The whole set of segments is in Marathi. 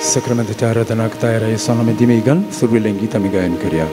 Sakrament aradhana ktaira sonami dimigan survilengi tamigayan karya.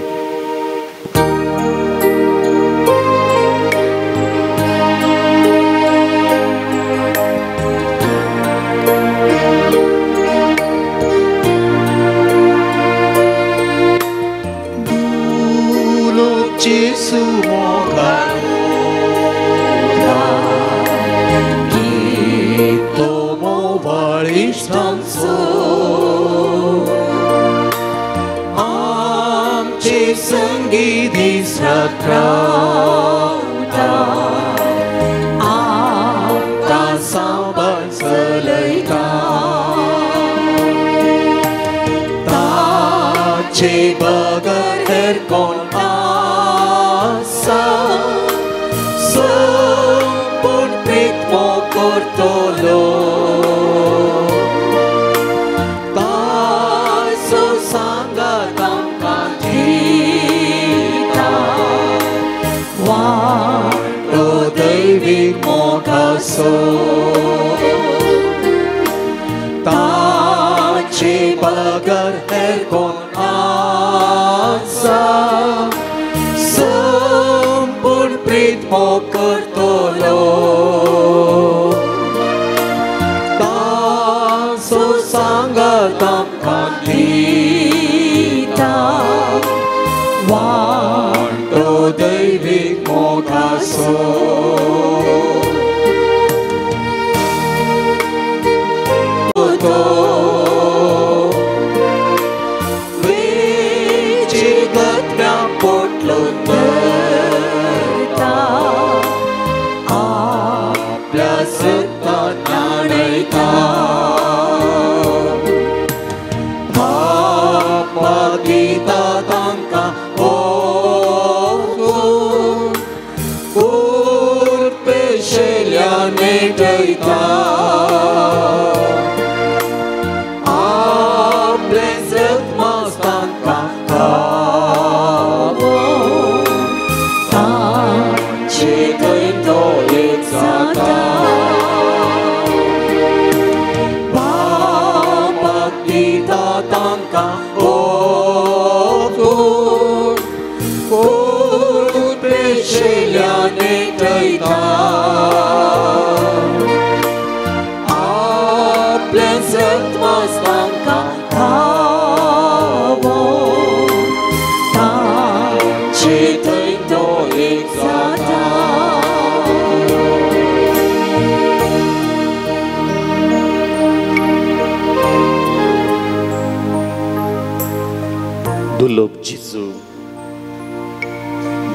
दुर्लभ जिसु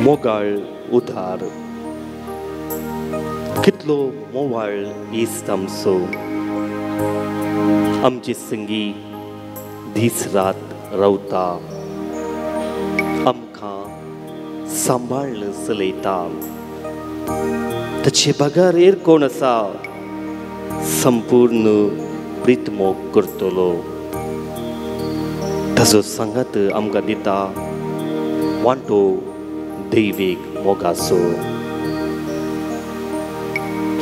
मोगाळ उधार कितलो मोवाळ इस्तमसो आमची संगी दीस रात रावता आमकां सांबाळन चलयता ताचे बगार कोण आसा संपूर्ण प्रीत मोग करतलो ताजो सांगात आमकां दिता वांटो दैवीक मोगाचो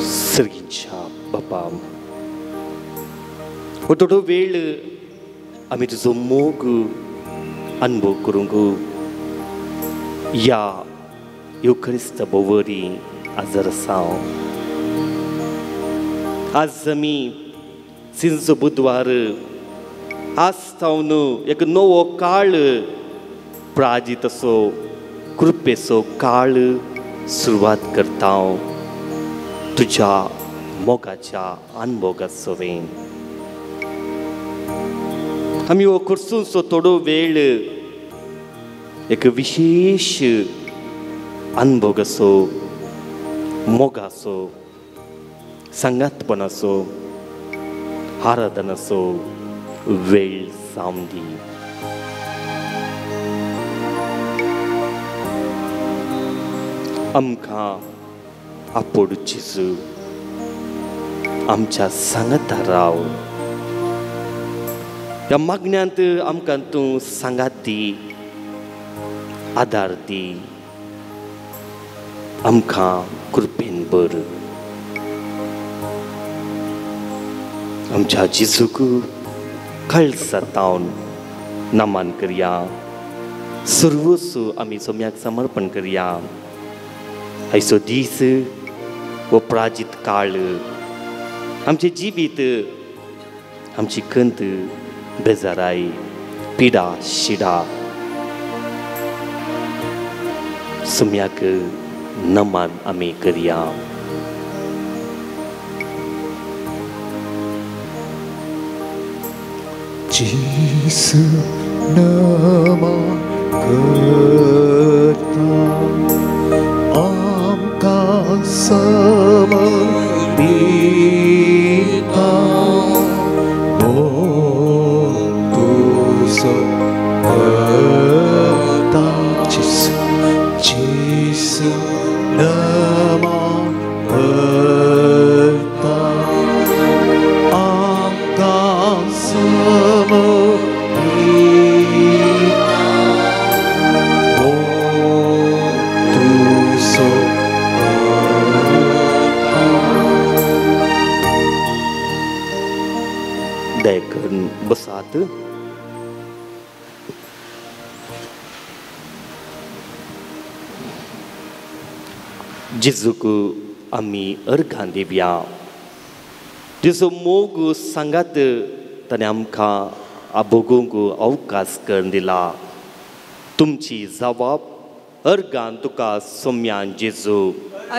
सर्गींच्या बापा हो थोडो वेळ आमी तुजो मोग अनुभव करूंक या युक्रिस्त बोवरी आजर आसा आज आमी सिंचो बुधवार आस्तावन एक नवो काळ प्राजितसो कृपेचो काळ सुरवात करता तुज्या मोगाच्या अनुभवाचो वेन आमी हो करसूनचो थोडो वेळ एक विशेष अनुभवाचो मोगाचो संगातपणाचो आराधनाचो वेळ सामदी आमकां आपोड जेजू आमच्या सांगाता राव ह्या मागण्यांत आमकां तूं सांगात दी आदार दी आमकां कृपेन बर आमच्या जेजूक खळसतावन नमन करया सर्वस्व आमी सोम्याक समर्पण करया आयचो दीस वो प्राजीत काळ आमचे जिवीत आमची खंत बेजाराई पिडा शिडा सोम्याक नमन आमी करया Jesus nama करता आमका समर्पिता तुझो करता Jesus nama करता आमका देखन बसात जिजुक आमी अर्घां दिवया जिजो मोग सांगात ताणें आमकां आबोगूंक अवकाश करून दिला तुमची जबाब अर्घां तुका सोम्यान जेजू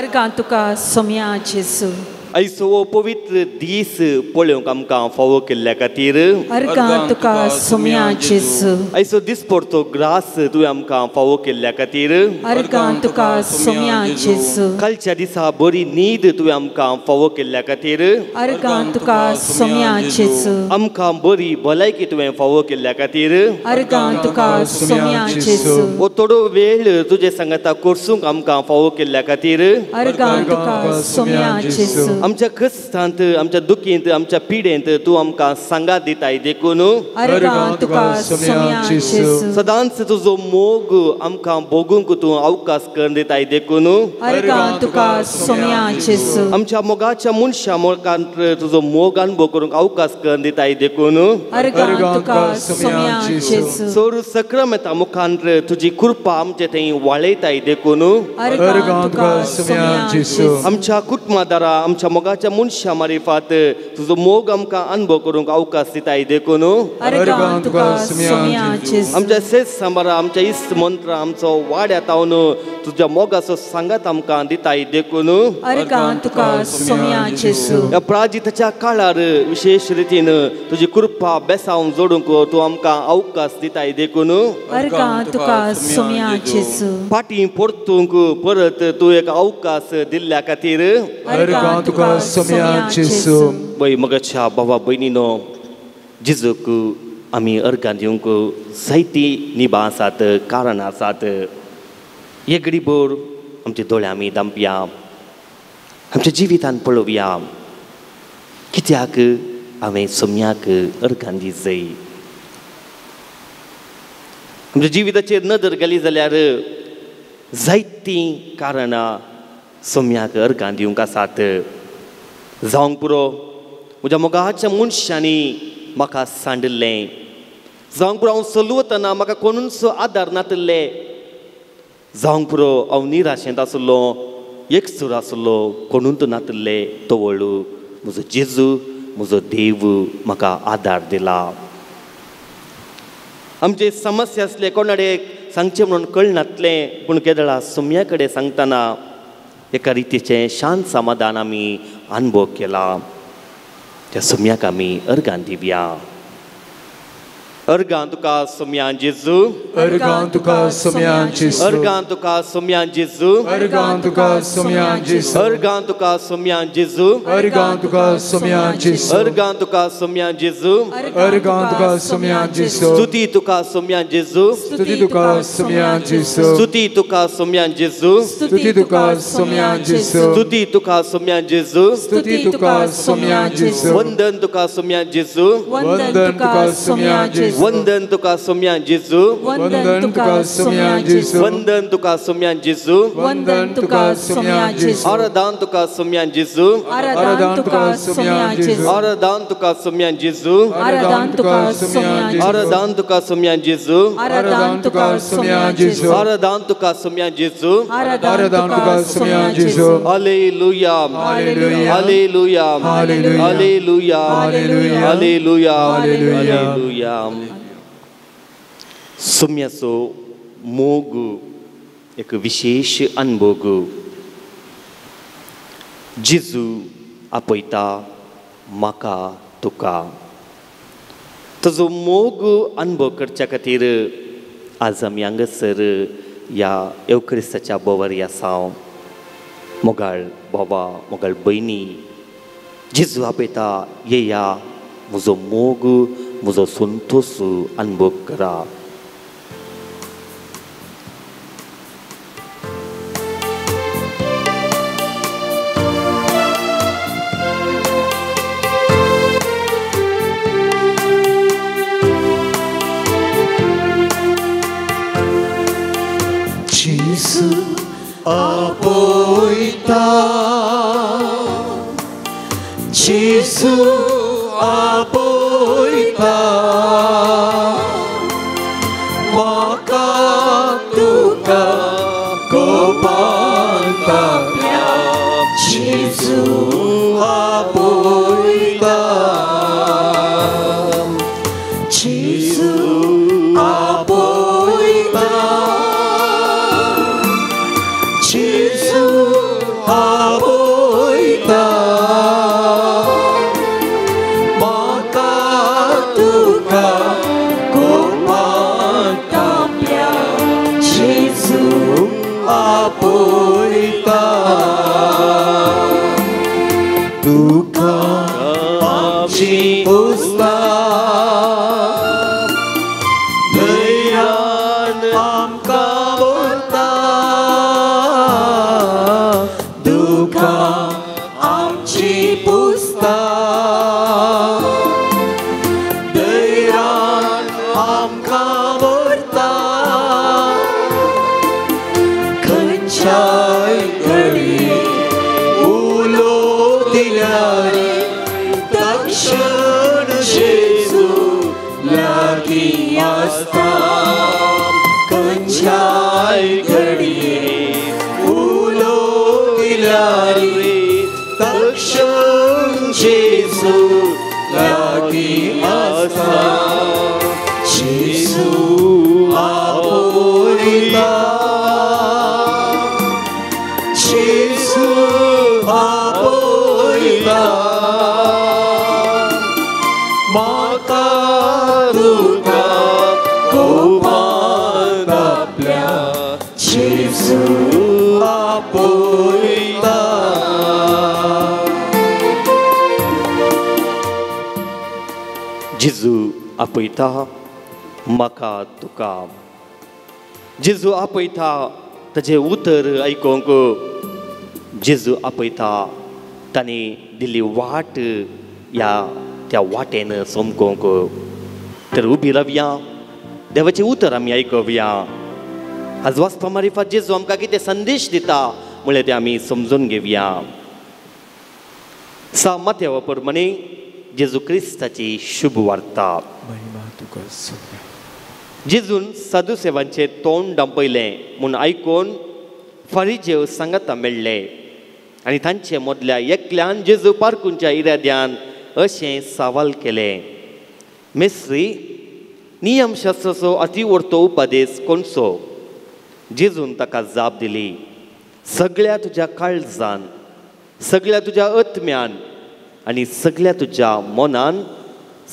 अर्घां तुका सोम्या जेजू आयचो हो पवित्र दीस पळोवंक आमकां फावो केल्ल्या खातीर अर्घां तुका सोम्या जेजू आयचो दिसपरतो ग्रास तुवें आमकां फावो केल्ल्या खातीर अर्घां तुका सोम्या जेजू कालच्या दिसा बरी न्हीद तुवें आमकां फावो केल्ल्या खातीर अर्घां तुका सोम्या जेजू आमकां बरी भलायकी तुवें फावो केल्ल्या खातीर अर्घां तुका सोम्या जेजू हो थोडो वेळ तुजे सांगाता करसूंक आमकां फावो केल्ल्या खातीर अर्घां तुका सोम्या जेजू आमच्या कश्टांत आमच्या दुखींत आमच्या पिडेंत तूं आमकां सांगात दिताय देखून अर्घां तुका सोम्या जेजू सदांच तुजो मोग आमकां भोगूंक तूं अवकाश करून दिताय देखून अर्घां तुका सोम्या जेजू आमच्या मोगाच्या मनशा मोगांत तुजो मोग अनुभव करूंक अवकाश करून दिताय देखून अर्घां तुका सोम्या जेजू सोर सक्रामेंता मुखांत तुजी कृपा आमचे थंय वाळयताय देखून अर्घां तुका सोम्या जेजू आमच्या कुटुंबादारा आमच्या मोगाच्या मनशा मारिफात तुजो मोग आमकां अनुभव करूंक अवकाश दिताय देखून अर्घां तुका सोम्या जेजू आमच्या सेज सांबारा आमच्या इश्ट मंत्र आमचो वाड्या तावन तुज्या मोगाचो सांगात आमकां दिताय देखून अर्घां तुका सोम्या जेजू ह्या प्राजिताच्या काळार विशेष रितीन तुजी कृपा बेसावून जोडूंक तूं आमकां अवकाश दिताय देखून अर्घां तुका सोम्या जेजू फाटीं परतूंक परत तूं एक अवकाश दिल्ल्या खातीर अर्घां तुका सोम्या जेजू पळय मोगाच्या भावा भयणीनो जिजूक आमी अर्घां दिवंक जायतीं निबां आसात कारणां आसात एक घडीभर आमचे दोळे आमी धांपया आमच्या जिवितांत पळोवया कित्याक हांवें सोम्याक अर्घां दीत जाय आमच्या जिविताचेर नदर गेली जाल्यार जायतीं कारणां सोम्याक अर्घां दिवंक आसात जावंक पुरो म्हज्या मोगाच्या मनशांनी म्हाका सांडलें जावंक पुरो हांव चलवतना म्हाका कोणूच आदार नातले जावंक पुरो हांव निराशेंत आसलो एकसूर आसलो कोणूच नातले तवळ म्हजो जेजू म्हजो देव म्हाका आदार दिला आमचे समस्या आसले कोणाडेक सांगचें म्हणून कळनातलें पूण केदळा सोम्या कडेन सांगतना एका रितीचें शांत समाधान आमी अनुभव केला त्या सोम्याक आमी अर्घां दिवया अर्घां तुका सोम्या जेजू अर्घां तुका सोम्या जेजू अर्घां तुका सोम्या जेजू अर्घां तुका सोम्या जेजू अर्घां तुका सोम्या जेजू अर्घां तुका सोम्या जेजू अर्घां तुका सोम्या जेजू अर्घां तुका सोम्या जेजू स्तुती तुका सोम्या जेजू स्तुती तुका सोम्या जेजू स्तुती तुका सोम्या जेजू स्तुती तुका सोम्या जेजू स्तुती तुका सोम्या जेजू स्तुती तुका सोम्या जेजू वंदन तुका सोम्या जेजू वंदन तुका सोम्या जेजू जेजू वंदन तुका सोम्या जेजू वंदन तुका सोम्या जेजू वंदन तुका सोम्या जेजू वंदन तुका सोम्या जेजू आराधन तुका सोम्या जेजू आराधन तुका सोम्या जेजू आराधन तुका सोम्या जेजू आराधन तुका सोम्या जेजू आराधन तुका सोम्या जेजू आराधन तुका सोम्या जेजू आराधन तुका सोम्या जेजू आराधन तुका सोम्या जेजू hallelujah hallelujah hallelujah hallelujah hallelujah hallelujah hallelujah सोम्याचो मोग एक विशेष अनुभव जेजू आपयता म्हाका तुका ताजो मोग अनुभव करच्या खातीर आज आमी हांगासर ह्या एवक्रिस्ताच्या बोवारी आसा मोगाळ बाबा मोगाळ भयणी जेजू आपयता येया म्हजो मोग म्हजो संतोश अनुभव करा Jesu apoita Jesu apoita maka tuka kopanta Jesu apoita Jesu apoita Jesu apoita maka tuka kopantapya Jesu apoita duka amci pusta dayan amka borta duka amci pusta dayan amka borta खंयच्याय घडी उलो दिल्यार तक्षण जेजू लागीं आसता खंयच्याय घडी उलो दिल्यार तक्षण जेजू लागीं आसता जेजू आपोयता Jesu apoita maka tuka kopantapya Jesu apoita जेजू आपयता म्हाका तुका जेजू आपयता ताजें उतर आयकोंक जेजू आपयता ताणें दिल्ली वाट ह्या त्या वाटेन समकोंक तर उबी रावया देवाचें उतर आमी आयकवया आज वाचपा मारिफात जेजू आमकां कितें संदेश दिता म्हळ्यार तें आमी समजून घेवया सा माथेवा प्रमाणे जेजू क्रिस्ताची शुभ वार्ता जेजून साधुसेवांचें तोंड दांपयलें म्हूण आयकून फारिजेव सांगाता मेळ्ळे आनी तांचे मदल्या एकल्यान जेजू पारकूंच्या इराद्यान अशें सवाल केलें मेस्त्री नियमशास्त्राचो अतिवर्तो उपदेश कोणसो जेजून ताका जाप दिली सगळ्या तुज्या काळजान सगळ्या तुज्या आत्म्यान आनी सगळ्या तुज्या मनान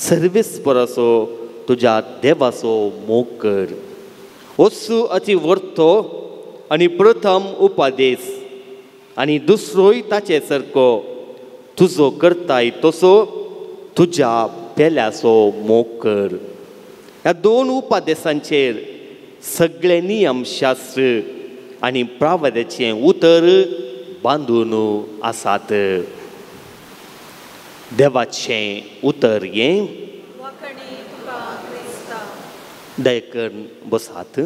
सर्वेस्पराचो तुज्या देवाचो मोग कर असो अतिवर्तो आनी प्रथम उपदेश आनी दुसरोय ताचे सारको तुजो करताय तसो तुज्या पेल्याचो मोग कर ह्या दोन उपदेशांचेर सगळे नियमशास्त्र आनी प्रावधानाचें उतर बांदून आसात देवाचें उतर हें वखणी तुका क्रिस्ता दया करून बसात.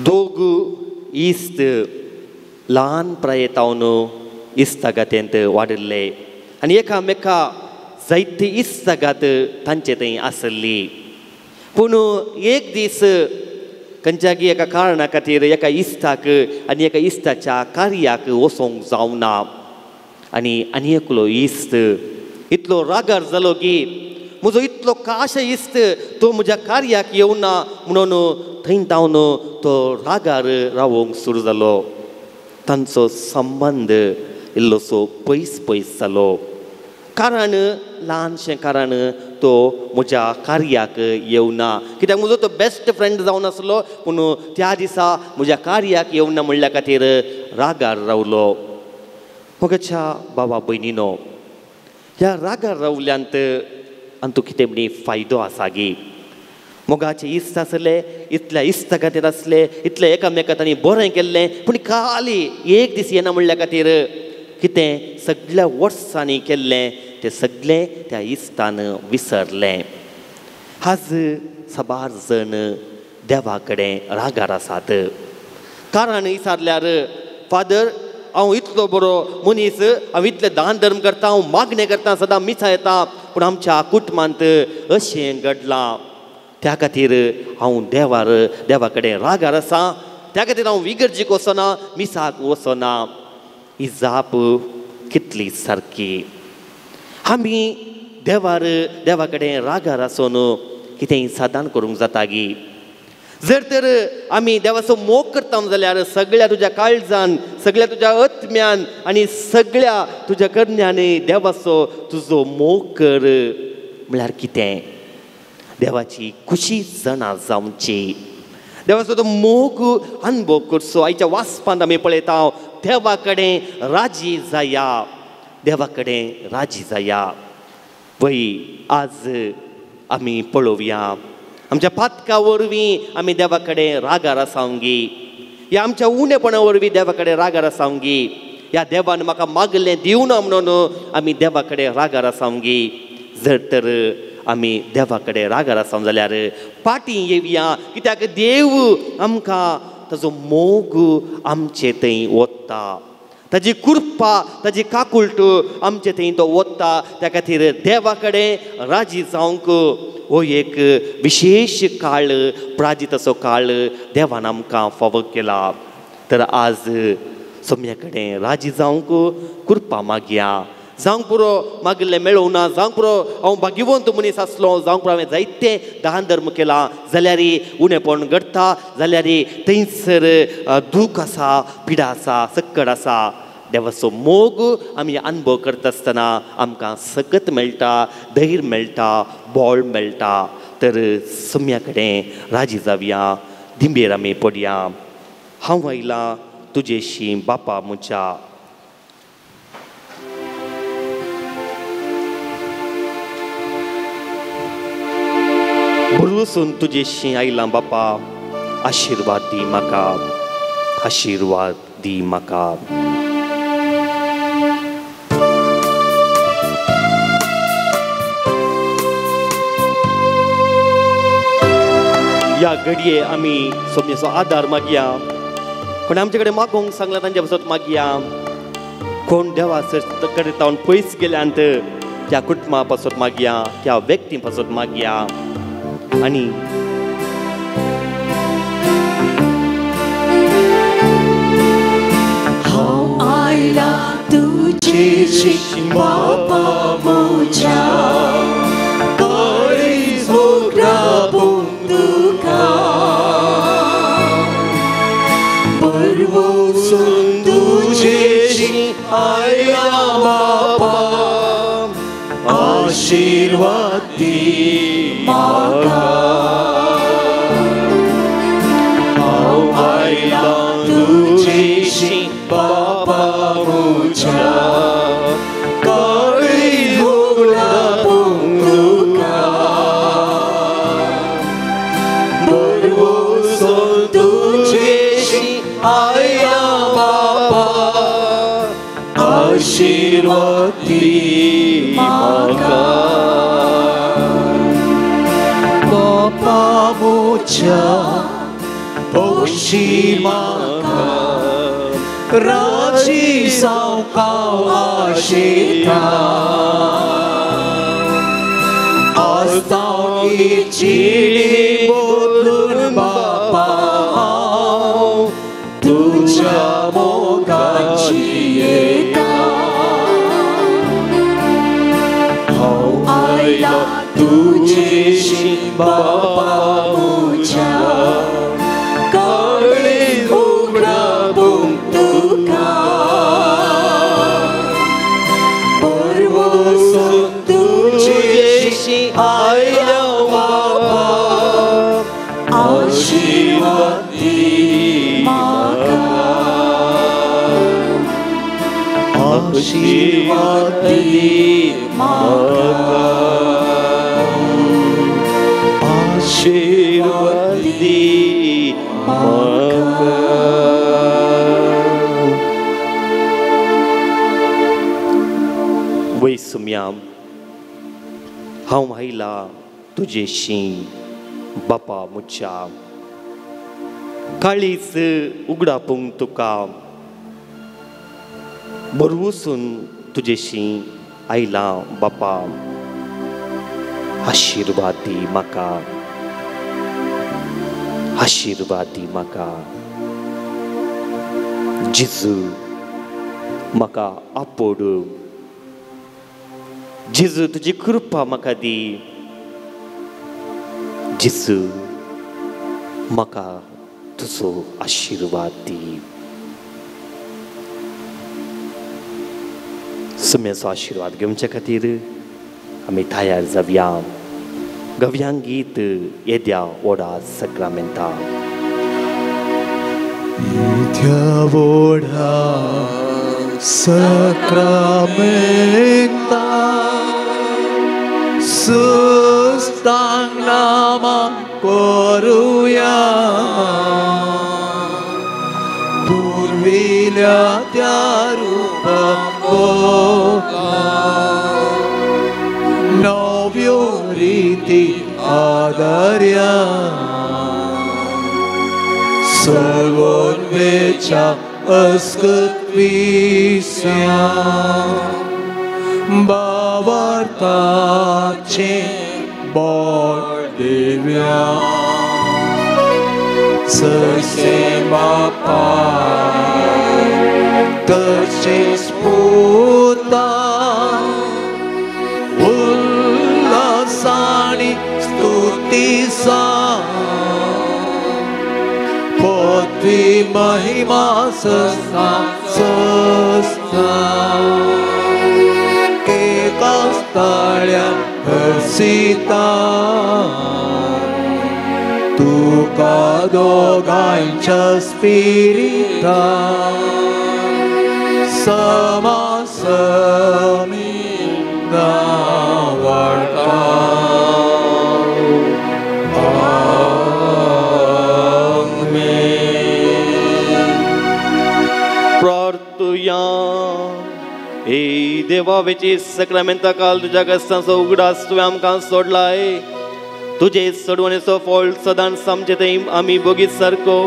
दोग इस्त ल्हान प्रायेतावन इश्तागतेंत वाडिल्ले आनी एकामेका जायती इश्तागत तांचे थंय आसली. पूण एक दीस खंयच्याय एका कारणा खातीर एका इश्ताक आनी एका इश्ताच्या कार्याक वचोंक जावना आनी एकलो इश्त इतलो रागार जालो की म्हजो इतलो काशे इश्त तो म्हज्या कार्याक येवना म्हणून थंय तावन तो रागार रावोंक सुरू जालो. तांचो संबंद इल्लोसो पयस पयस जालो. कारण ल्हानशें कारण तो म्हज्या कार्याक येवना. कित्याक म्हजो तो बेस्ट फ्रेंड जावन आसलो पूण त्या दिसा म्हज्या कार्याक येवना म्हणल्या खातीर रागार रावलो. म्हज्या बाबा भयणीनो, ह्या रागार रावल्यांत आनी कितें म्हणी फायदो आसा गे. मोगाचे इश्ट आसले, इतल्या इश्ता खातीर आसले, इतले एकामेका तांणी बरें केल्लें, पूण खाली एक दीस येना म्हणल्या खातीर कितें सगळ्या वर्सांनी केल्लें तें सगळें त्या इश्तान विसरलें. आज साबार जण देवा कडेन रागार आसात. कारण विचारल्यार फादर हांव इतलो बरो मनीस, हांव इतलें दान धर्म करता, हांव मागणें करता, सदां मिसा येता, पूण आमच्या कुटुंबांत अशें घडलां. त्या खातीर हांव देवा कडेन रागार आसा. त्या खातीर हांव इगर्जेक वचना, मिसाक वचना. ही जाप कितली सारकी. आमी देवा कडेन रागार आसून कितेंय साधन करूंक जाता गी. जर तर आमी देवाचो मोग करता जाल्यार सगळ्या तुज्या काळजान, सगळ्या तुज्या आत्म्यान आनी सगळ्या तुज्या करण्यान देवाचो तुजो मोग कर. म्हळ्यार कितें? देवाची खुशी जाणा जावची, देवाचो तो मोग अनुभव करचो. आयच्या वाचपांत आमी पळयता देवा कडेन राजी जाया, देवा कडेन राजी जाया. वय आज आमी पळोवया आमच्या पातका वरवीं आमी देवा कडेन रागार आसावंगी. ह्या आमच्या उणेपणा वरवीं देवा कडेन रागार आसावंगी. ह्या देवान म्हाका मागलें दिवना म्हणून आमी देवा कडेन रागार आसावंगी. जर तर आमी देवा कडेन रागार आसाव जाल्यार फाटीं येवया. कित्याक देव आमकां ताजो मोग आमचे थंय ओतता, ताजी कृपा, ताजी काकुळट आमचे थंय तो ओतता. त्या खातीर देवा कडेन राजी जावंक हो एक विशेष काळ, प्राजीत असो काळ देवान आमकां फावो केला. तर आज सोम्या कडेन राजी जावंक कृपा मागया. जावंक पुरो मागिल्लें मेळोवना, जावंक पुरो हांव भाग्यवंत मनीस आसलो, जावंक पुरो हांवें जायते दान धर्म केला जाल्यार उणेपण घडटा, जाल्यार थंयसर दूख आसा, पिडा आसा, सक्कड आसा. देवाचो मोग आमी अनुभव करता आसतना आमकां सकत मेळटा, धैर्य मेळटा, बळ मेळटा. तर सोम्या कडेन राजी जावया, दिंबेर आमी पडया. हांव आयलां तुजेशी बापा म्हज्या. भरवसून तुजेशी आयलां बापा, आशिर्वाद दी म्हाका, आशिर्वाद दी म्हाका. ह्या घडये आमी सोमयेचो आदार मागया. कोण आमचे कडेन मागोंक सांगला तांचे पासत मागया. कोण देवा कडेन तावन पयस गेल्यांत त्या कुटुंबा पासत मागया, त्या व्यक्ती पासत मागया. आनी हांव आयला तुजेशी बापा म्हज्या, काळीज राबून तुका परवसून तुजेशी आयला बापा, आशिर्वाद दी म्हाका. हांव आयला तुजेशी बापा म्हज्या, काळीज राबून तुका परवसून तुजेशी आयला बापा, आशिर्वाद दी म्हाका. मुच्या पोशी म्हाका राजी जावपाक आशिता आस्तावची बदलून बापा तुझ्या मोगाची येता हांव आयला तुझेशी बापा मुच्या काळीज उगडावून तुका परवसून तुझेशी आयला बापा आशीर्वाद दी म्हाका आशीर्वाद दी म्हाका आशीर्वाद दी म्हाका वै सुम्याम हांव आयला तुजेशी बापा मुच्या काळीज उगडापूंक तुका बरवसून तुजेशी आयला बापा आशीर्वाद दी म्हाका आशीर्वाद दी म्हाका जेजू म्हाका आपोड जेजू तुजी कृपा म्हाका दी जेजू म्हाका तुजो आशीर्वाद दी सुम्याचो आशीर्वाद घेवचे खातीर आमी तयार जावया गव्यांग गीत येद्या ओडा सक्रामेंता येद्या ओडा सक्रामेंता सुस्तांग नामा करूया पूर्विल्या त्या रूपां नव्यो रीती आदर्या सगोन वेच्या अस्कत्विस्या बावार्ताचे बोळ देव्या ससे बापा तशेंच पुता उल्हासानी स्तुतीसा पदवी महिमा सस्ता एका स्थळ्यान हर्षिता तुका दोगांच्या स्पिरिता समासमी वाढता प्रार्थुया हे देवा वेची सक्रामेंता काल तुझ्या कष्टांचो उगडास तुवें आमकां सोडलाय तुजे सोडवणेचो फळ सदांच आमचे थंय आमी भोगीत सारको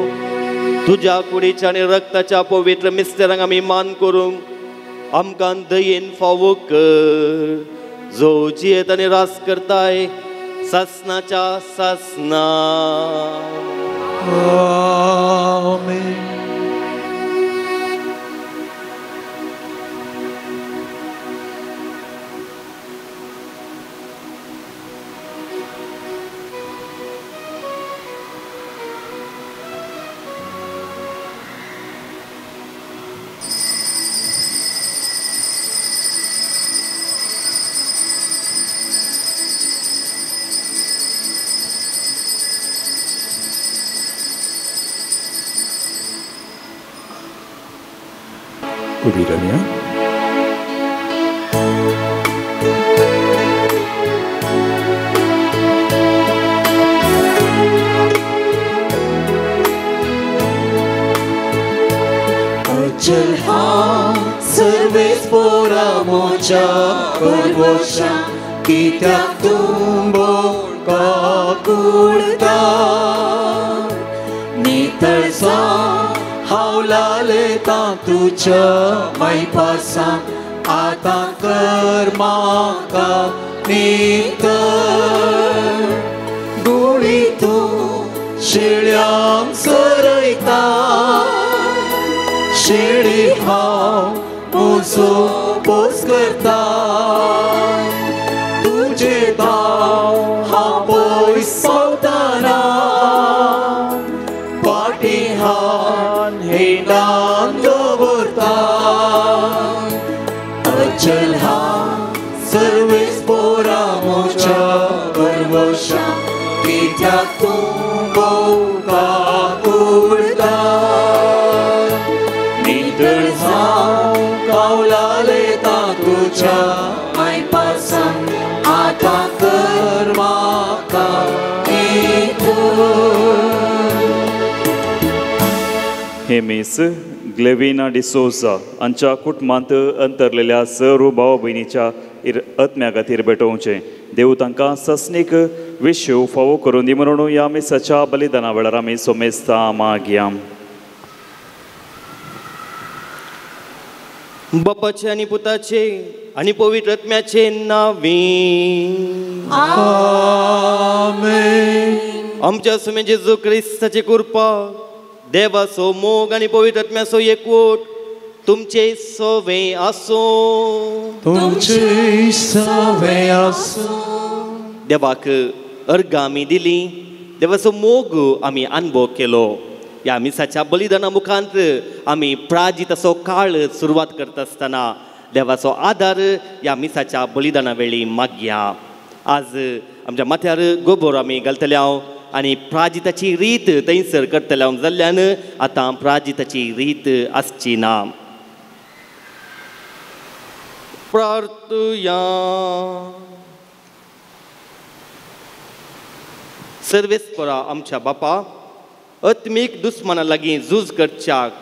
तुज्या कुडीच्या आनी रक्ताच्या पवित्र मिस्तेरांक आमी मान करूंक आमकां दयेन फावो कर जो जियेत आनी रास करताय सासनाच्या सासना आमेन. उभी राहूया. अचल हाँ सर्वेस पोरा मोचा परवोशा कित्याक तुम बोल तुका कुळटा नितळसा हांव लालयता तुज्या मैपासां आतां कर म्हाका नितळ गुळी तूं शेळ्यांक सरयता शेळी हांव म्हजो पोस करता तुजे भाव हांव पयस पावतना पाटी हान हेंडान दवरता अचल हांव सर्वेस पोरा म्हज्या परवशा कित्याक तूं भोवता कुळटा नितळ जावं कावला लेता तुज्या मैपासां आतां कर म्हाका हेमीस ग्लेविना डिसोजा हांच्या कुटुंबांत अंतरलेल्या सर्व भाव भयणीच्या आत्म्या खातीर भेटोवचें देव तांकां ससनीक विश्व फावो करून दी म्हणून ह्या मिसाच्या बलिदाना वेळार आमी सोमेस्ता मागया बापाचे आनी पुताचे आनी पवित्र आत्म्याचे नांवी आमेन आमच्या सुमे जेजू क्रिस्ताची कृपा देवाचो मोग आनी पवित्र आत्म्याचो एकवट तुमचे सवे आसो तुमचे सवे आसो देवाक अर्घ आमी दिली देवाचो मोग आमी अनुभव केलो ह्या मिसाच्या बलिदाना मुखांत आमी प्राजीत असो काळ सुरवात करता आसतना देवाचो आदार ह्या मिसाच्या बलिदाना वेळी मागया आज आमच्या माथ्यार गोबोर आमी घालतले हांव आनी प्राजिताची रीत थंयसर करतले हांव जाल्ल्यान आतां प्राजिताची रीत आसची ना प्रार्थया सर्वेस्परा आमच्या बापा आत्मीक दुस्माना लागीं झूज करच्याक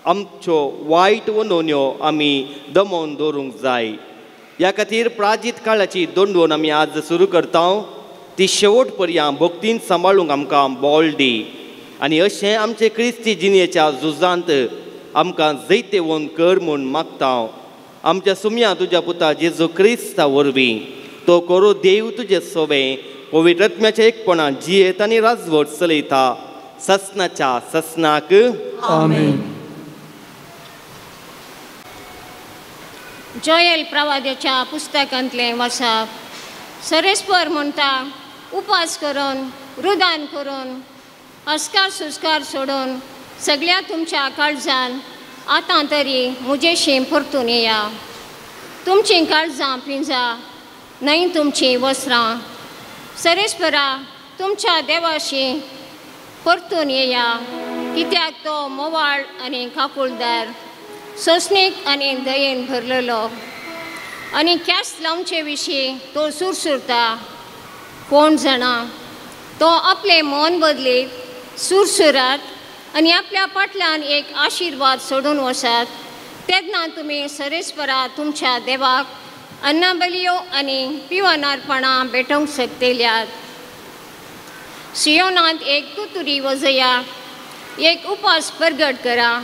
आमच्यो वायट वणोवण्यो आमी दमोवन दवरूंक जाय ह्या खातीर प्राजीत काळाची दोंडवण आमी आज सुरू करता ती शेवट पर्यंत भक्तीन सांबाळूंक आमकां बोल दी आनी अशें आमचे क्रिस्ती जिणेच्या झुजांत आमकां जैतेवून कर म्हूण मागता आमच्या सुम्या तुज्या पुता जेजू क्रिस्ता वरवीं तो करो देव तुजे सोवे पवित्र आत्म्याच्या एकपणान जियेत आनी राजवट चलयता ससनाच्या ससनाक आमेन. जोएल प्रवाद्याच्या पुस्तकांतलें वाचप सरेस्पर म्हणटा उपास करून रुदान करून अस्कार सुस्कार सोडून सगळ्या तुमच्या काळजान आतां तरी म्हजेशी परतून येया तुमचीं काळजां पिंजा न्हय तुमचीं वस्त्रां सरेस्परा तुमच्या देवाशी परतून येया कित्याक तो मोवाळ आनी काकुळदार सोंसणीक आनी दयेन भरलेलो आनी केंस लावचे विशीं तो सुरसुरता कोण जाणा तो आपलें मन बदलीत सुरसुरात आनी आपल्या फाटल्यान एक आशिर्वाद सोडून वसात तेन्ना तुमी सरेस्परा तुमच्या देवाक अन्नबलियो आनी पिवनार्पणां भेटोवंक शकतल्यात सियोनांत एक तुतुरी वजया एक उपास प्रगट करा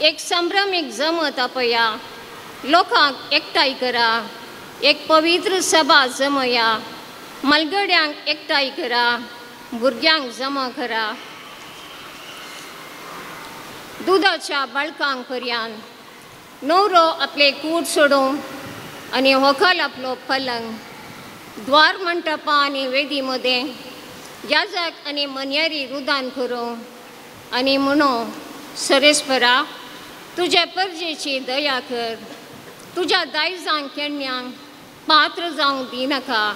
एक संभ्रमीक जमत आपया लोकांक एकठांय करा एक पवित्र सभा जमया मलगड्यांक एकठांय करा भुरग्यांक जमा करा दुदाच्या बाळकांक पर्यंत न्हवरो आपले कूड सोडूं आनी व्हंकल आपलो पलंग द्वार मंटपां आनी वेदी मदें याजक आनी मन्यारी रुदान करूं आनी म्हणो सरेस्परा तुज्या परजेची दया कर तुज्या दायजांक केण्यांक पात्र जावंक दिनाका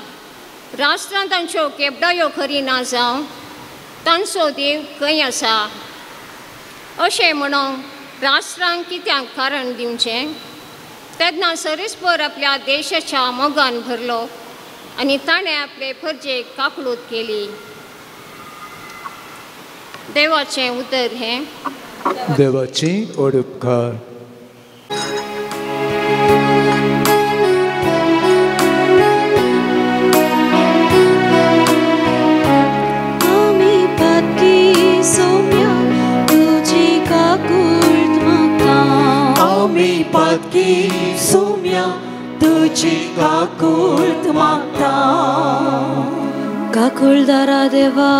राष्ट्रां तांच्यो केपडायो खरी ना जावं तांचो देव खंय आसा अशें म्हणून राष्ट्रांक कित्याक कारण दिवचें तेन्ना सरेस्पर आपल्या देशाच्या मोगान भरलो आनी ताणें आपले परजेक काकळूत केली देवाचें उतर हें देवाची ओडुपकार तुझी काकुळत मागता. काकुळदारा देवा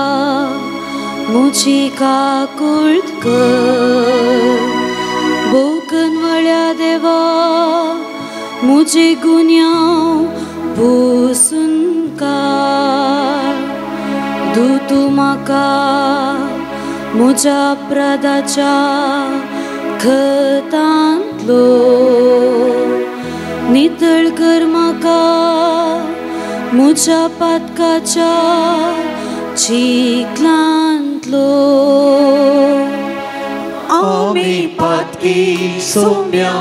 मुझी काकुळत कर. बोकनवळ्या देवा मुझे गुन्यांव पुसून काड. तू म्हाका म्हज्या अपराधाच्या खतांतलो नितळ कर. म्हाका म्हज्या पातकाच्या चिखलांतलो. आमी पातकी सोम्या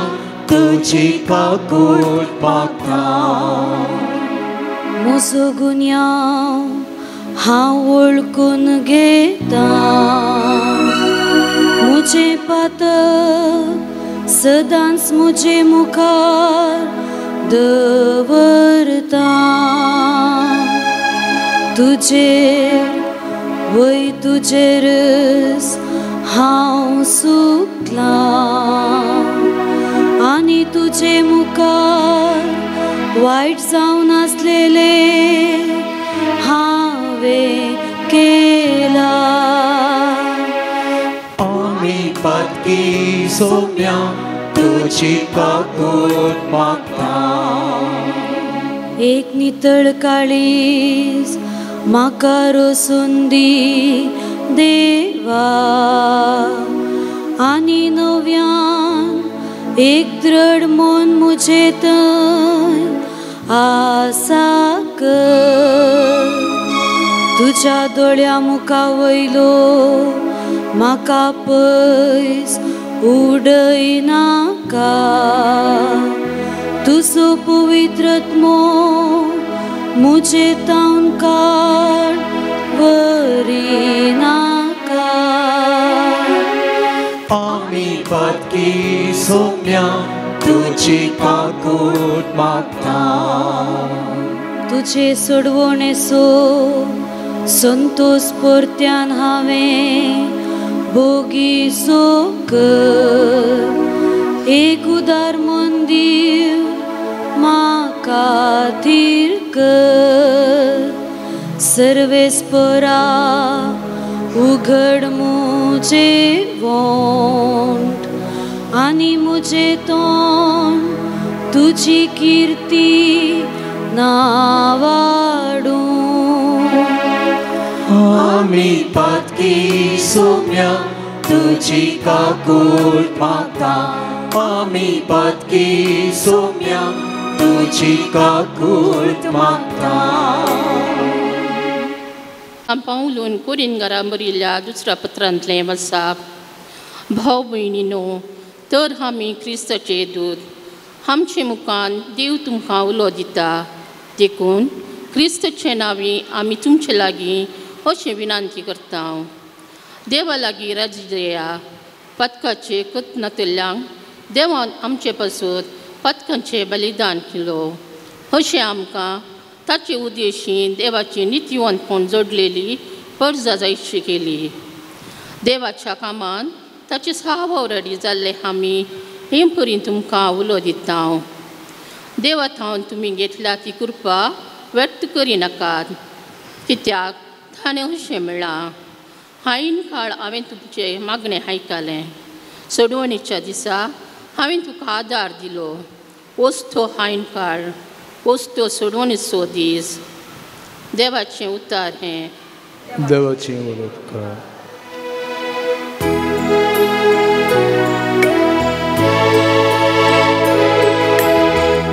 तुझी काकुळत मागता. म्हजो गुन्यांव हांव वळखून घेता. म्हजें पातक सदांच म्हजे मुखार दवरता. तुजेर वय तुजेरच हांव सुकला. आनी तुजे मुखार वायट जावन आसलेले हांवें केला. आमी पातकी सोम्या तुझी काकुळत मागता. एक नितळ काळीज म्हाका रोसून दी देवा. आनी नव्यान एक दृढ मन मुझे थंय आसा कर. तुज्या दोळ्या मुखा वयलो म्हाका पयस उडयनाका. तुजो पवित्रत्मो मुझे तावन काड वरिनाका. आमी पातकी सोम्या तुझी काकुळत मागता. तुझे सोडवणेचो संतोष परत्यान हांवें भोगीचो कर. एक उदार मंदीर म्हाका थीर कर. सर्वेस्परा उघड मुझे वोंट. आनी मुझे तोंड तुजी कीर्ती नावाडू. आमी पातकी सोम्या तुझी काकुळत मागता. आमी पातकी सोम्या तुझी काकुळत मागता. पावलून कोरिंगरा बरिल्ल्या दुसऱ्या पत्रांतलें आसा. भाव भयणीनो, तर आमी क्रिस्ताचे दूत आमचे मुखान देव तुमकां उलो दिता. देखून क्रिस्ताचे नांवी आमी तुमचे लागीं अशें विनंती करता. देवा लागीं राजया. पतकाचे कत्नातल्यांक देवान आमचे पासून पतकांचें बलिदान केलो. अशें आमकां ताचे उद्देशीन देवाची नित्यवंतपण जोडलेली परजा जायची केली. देवाच्या कामान ताचे 6 वरांनी जाल्ले आमी हे परीन तुमकां उलो दिता. देवाथावन तुमी घेतल्या ती कृपा व्यक्त करिनाकात. कित्याक ताणें अशें म्हणलां, हायन काळ हांवें तुमचें मागणें आयकलें. सोडवणेच्या दिसा हांवें तुका आदार दिलो. वस्तो हायन काळ, वस्तो सोडवणेचो दीस. देवाचें उतार हें. देवाचें उलोवपां.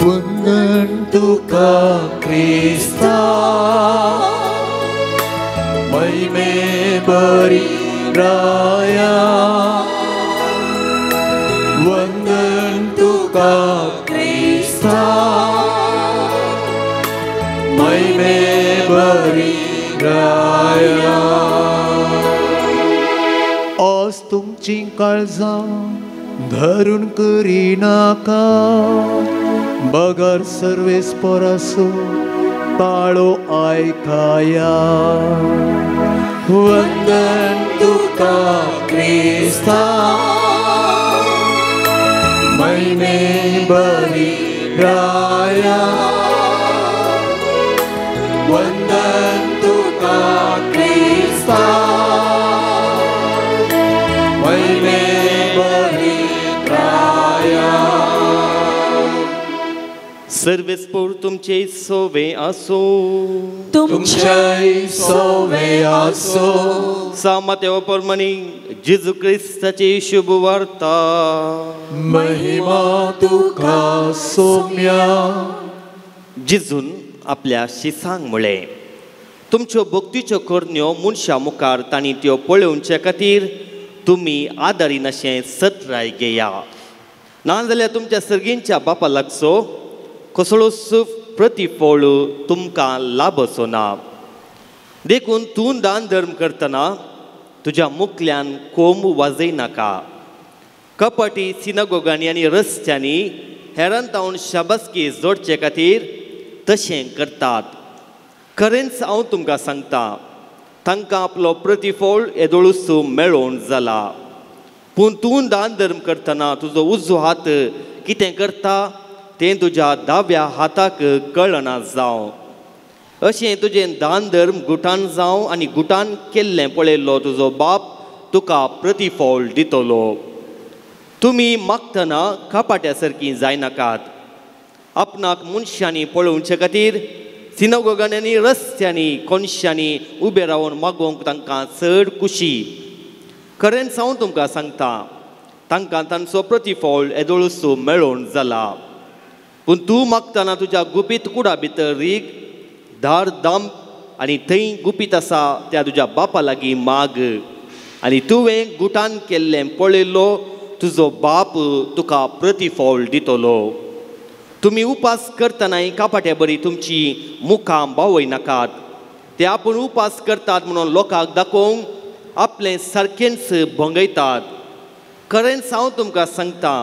वंदन तुका क्रिस्ता, महिमे बरी राया. वंदन तुका क्रिस्ता, महिमे बरी राया. आज तुमची काळजां धरून करिनाका. बगर सर्वेस्परासो ताळो आयकाया. वंदन तुका क्रिस्ता, महिमे बरी राया. राया वंदन तुका क्रिस्ता वैमे बरी राया सर्वेस्पोर तुमचे सोवे असो तुमचे सोवे असो सामतेव परमणी जेजू क्रिस्ताची शुभ वार्ता महिमा तुका सोम्या जेजून आपल्या शिसांक म्हळे तुमच्यो भक्तीच्यो करण्यो मनशा मुखार तांणी त्यो पळोवचे खातीर तुमी आदारीन अशें सतराय घेया नाजाल्यार तुमच्या सर्गींच्या बापा लागचो कसलोच प्रतिफळ तुमकां लाभचो ना देखून तूं दान धर्म करतना तुज्या मुखल्यान कोंब वाजयनाका कपटी सिनगोगांनी आनी रस्त्यांनी हेरांतावन शाबासकी जोडचे खातीर तशें करतात खरेंच हांव तुमकां सांगता तांकां आपलो प्रतिफळ येदोळूच मेळोवन जाला पूण तूं दान धर्म करतना तुजो उजो हात कितें करता तें तुज्या दाव्या हाताक कळना जावं अशें तुजें दान धर्म गुटान जावं आनी गुटान केल्लें पळयल्लो तुजो बाप तुका प्रतिफळ दितलो तुमी मागतना कापाट्या सारकीं जायनाकात आपणाक मनशांनी पळोवचे खातीर सिनगोगांनी आनी रस्त्यांनी कोनशांनी उबे रावन मागोवंक तांकां चड खुशी खरेंच हांव तुमकां सांगता तांकां तांचो प्रतिफळ येदोळूच मेळोवन जाला पूण तूं मागतना तुज्या गुपीत कुडा भितर रीग धार दांप आनी थंय गुपीत आसा त्या तुज्या बापा लागीं माग आनी तुवें गुटान केल्लें पळयल्लो तुजो बाप तुका प्रतिफळ दितलो तुमी उपास करतनाय कापाट्या बरी तुमची मुखां बावयनाकात ते आपूण उपास करतात म्हणून लोकांक दाखोवंक आपलें सारकेंच भोंगयतात खरेंच हांव तुमकां सांगता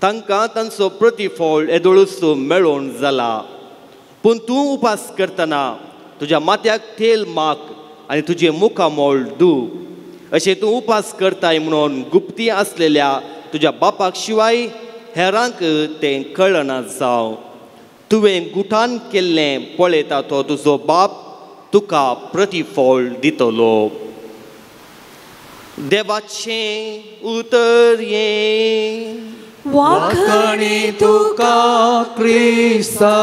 तांकां तांचो प्रतिफळ येदोळूच मेळोवन जाला पूण तूं उपास करतना तुज्या माथ्याक तेल माग आनी तुजें मुखामोळ दू अशें तूं उपास करताय म्हणून गुप्ती आसलेल्या तुज्या बापाक शिवाय हेरांक तें कळना जावं तुवें गुटान केल्लें पळयता तो तुजो बाप तुका प्रतिफळ दितलो देवाचें उतर ये वाखाणी तुका क्रिस्ता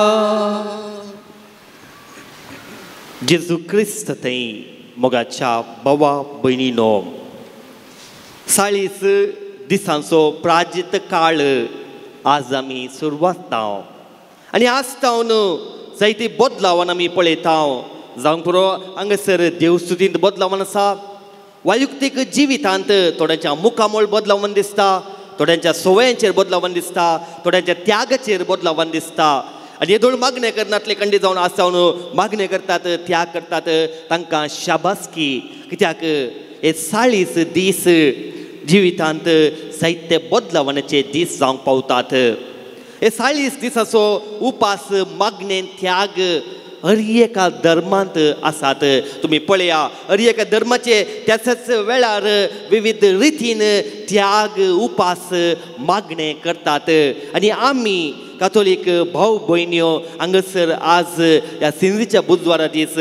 जेजू क्रिस्त थंय मोगाच्या भावा भयणीनो 40 दिसांचो प्राजीत काळ आज आमी सुरवात आनी आसतावन जायती बदलावन आमी पळयता जावंक पुरो हांगासर देवस्तुतींत बदलावन आसा वायुक्तीक जिवितांत थोड्यांच्या मुखामोळ बदलावन दिसता थोड्यांच्या सवयांचेर बदलावन दिसता थोड्यांच्या त्यागाचेर बदलावन दिसता आनी येदोळ मागणे करनातले कंडी जावन आसतावन मागणे करतात त्याग करतात तांकां शाबासकी कित्याक हे 40 दीस जिवितांत जायते बदलावनाचे दीस जावंक पावतात हे 40 दिसाचो उपास मागणे त्याग हर एका धर्मांत आसात तुमी पळया हर एका धर्माचे त्याच वेळार विविध रितीन त्याग उपास मागणे करतात आनी आमी कातोलीक भाव भयण्यो हांगासर आज ह्या सिंधीच्या बुधवारा दीस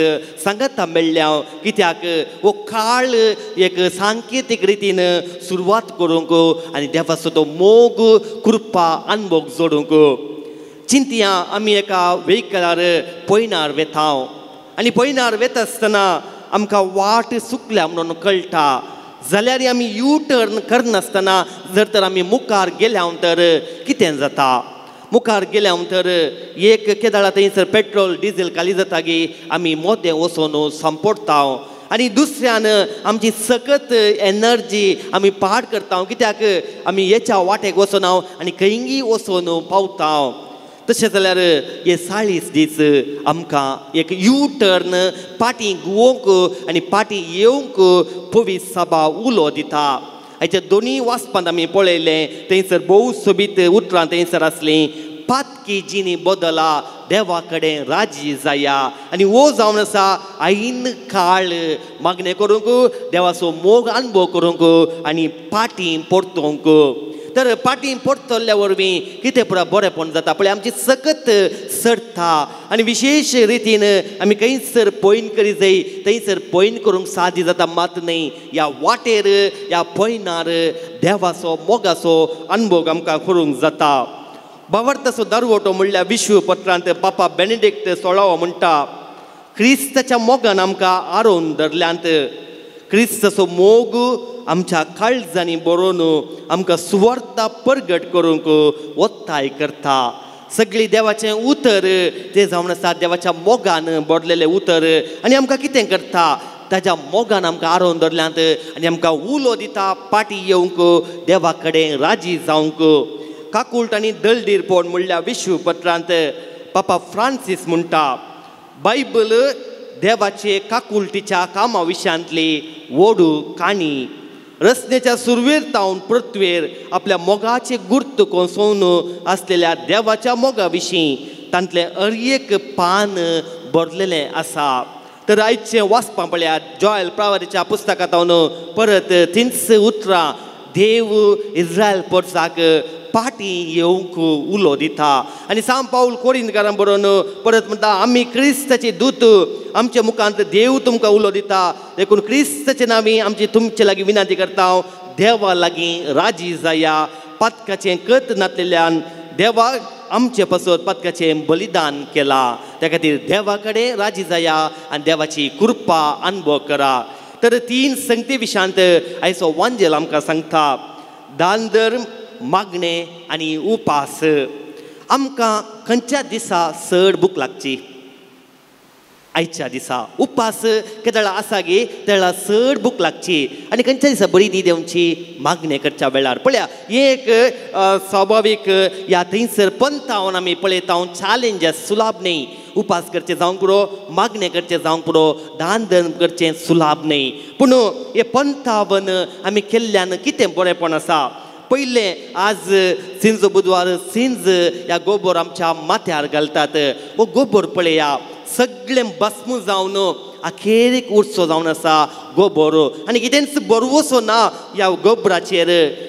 सांगता मेळ्ळ्या कित्याक हो काळ एक सांकेतीक रितीन सुरवात करूंक आनी देवाचो तो मोग कृपा अनुभव जोडूंक चिंतया आमी एका व्हेकलार पयनार वेतांव आनी पयनार वेता आसतना आमकां वाट चुकल्या म्हणून कळटा जाल्यार आमी यू टर्न करनासतना जर तर आमी मुखार गेल्या तर कितें जाता मुखार गेल्या तर एक केदाळा थंयसर पेट्रोल डिझेल खाली जाता गी आमी मोदें वचून संपडटा आनी दुसऱ्यान आमची सकत एनर्जी आमी पाड करता कित्याक आमी हेच्या वाटेक वचून आनी खंयी वचून पावता तशें जाल्यार हे 40 दीस आमकां एक यू टर्न पाटी घुवोवंक आनी पाटी येवंक पवित्र सभा उलो दिता हाच्या दोनी वाचपांत आमी पळयलें थंयसर भोव सोबीत उतरां थंयसर आसलीं पातकी जिणी बदला देवा कडेन राजी जाया आनी वो जावन आसा आईन काळ मागणें करूंक देवाचो मोग अनुभव करूंक आनी पाटी परतोवंक तर पाटी परतल्या वरवीं कितें पुरा बरेंपण जाता पळय आमची सकत सरता आनी विशेष रितीन आमी खंयसर पयन करीत जाय थंयसर पयन करूंक सादी जाता मात न्ही ह्या वाटेर ह्या पयनार देवाचो मोगाचो अनुभव आमकां करूंक जाता भावार्थाचो दरवटो म्हणल्यार विश्व पत्रांत पापा बेनेडिक्ट 16 म्हणटा क्रिस्ताच्या मोगान आमकां आरोवन धरल्यांत क्रिस्ताचो मोग आमच्या काळजांनी बरोवन आमकां सुवार्ता परगट करूंक वत्ताय करता सगळी देवाचें उतर तें जावन आसा देवाच्या मोगान बरलेलें उतर आनी आमकां कितें करता ताच्या मोगान आमकां आरोवन धरल्यांत आनी आमकां उलो दिता पाटी येवंक देवा कडेन राजी जावंक काकुल्ट आनी दळदीरपण म्हणल्यार विश्व पत्रांत पापा फ्रांसीस म्हणटा बायबल देवाचे काकुल्टीच्या कामा विशयांतली वडू काणी रस्त्याच्या सुरवेर तावन पृथ्वेर आपल्या मोगाचे गुर्त कोसोवन आसलेल्या देवाच्या मोगा विशीं तांतलें एक पान बरलेलें आसा तर आयचें वाचपां पळयात जॉयल प्रावारीच्या पुस्तकांतून परत 3 उतरां देव इस्रायल परसाक पाटी येवंक उलो दिता आनी सांब पाऊल कोरिंथकारांक बरोवन परत म्हणटा आमी क्रिस्ताचे दूत आमच्या मुखांत देव तुमकां उलो दिता देखून क्रिस्ताचे नांवी आमची तुमचे लागीं विनंती करता देवा लागीं राजी जाया पातकाचें कत नातलेल्यान देवाक आमचे पासून पातकाचें बलिदान केलां त्या खातीर देवा कडेन राजी जाया आनी देवाची कृपा अनुभव करा तर 3 संगती विशयांत आयचो वांजेल आमकां सांगता दान धर्म मागणे आनी उपास आमकां खंयच्या दिसा चड भूक लागची आयच्या दिसा उपास केदळा आसा गे तेळा चड भूक लागची आनी खंयच्या दिसा बरी न्हीद येवची मागणे करच्या वेळार पळया एक स्वाभावीक ह्या थंयसर पंथावन आमी पळयता चॅलेंज सुलाभ न्ही उपास करचें जावंक पुरो मागणे करचें जावंक पुरो दान धर्म करचें सुलाभ न्ही पूण हे पंथावन आमी केल्ल्यान कितें बरेंपण आसा पयलें आज सिंज बुधवार सिंज ह्या गोबर आमच्या माथ्यार घालतात हो गोबर पळया सगळें भस्म जावन अखेरेक उरचो जावन आसा गोबर आनी कितेंच बरवसो ना ह्या गोबराचेर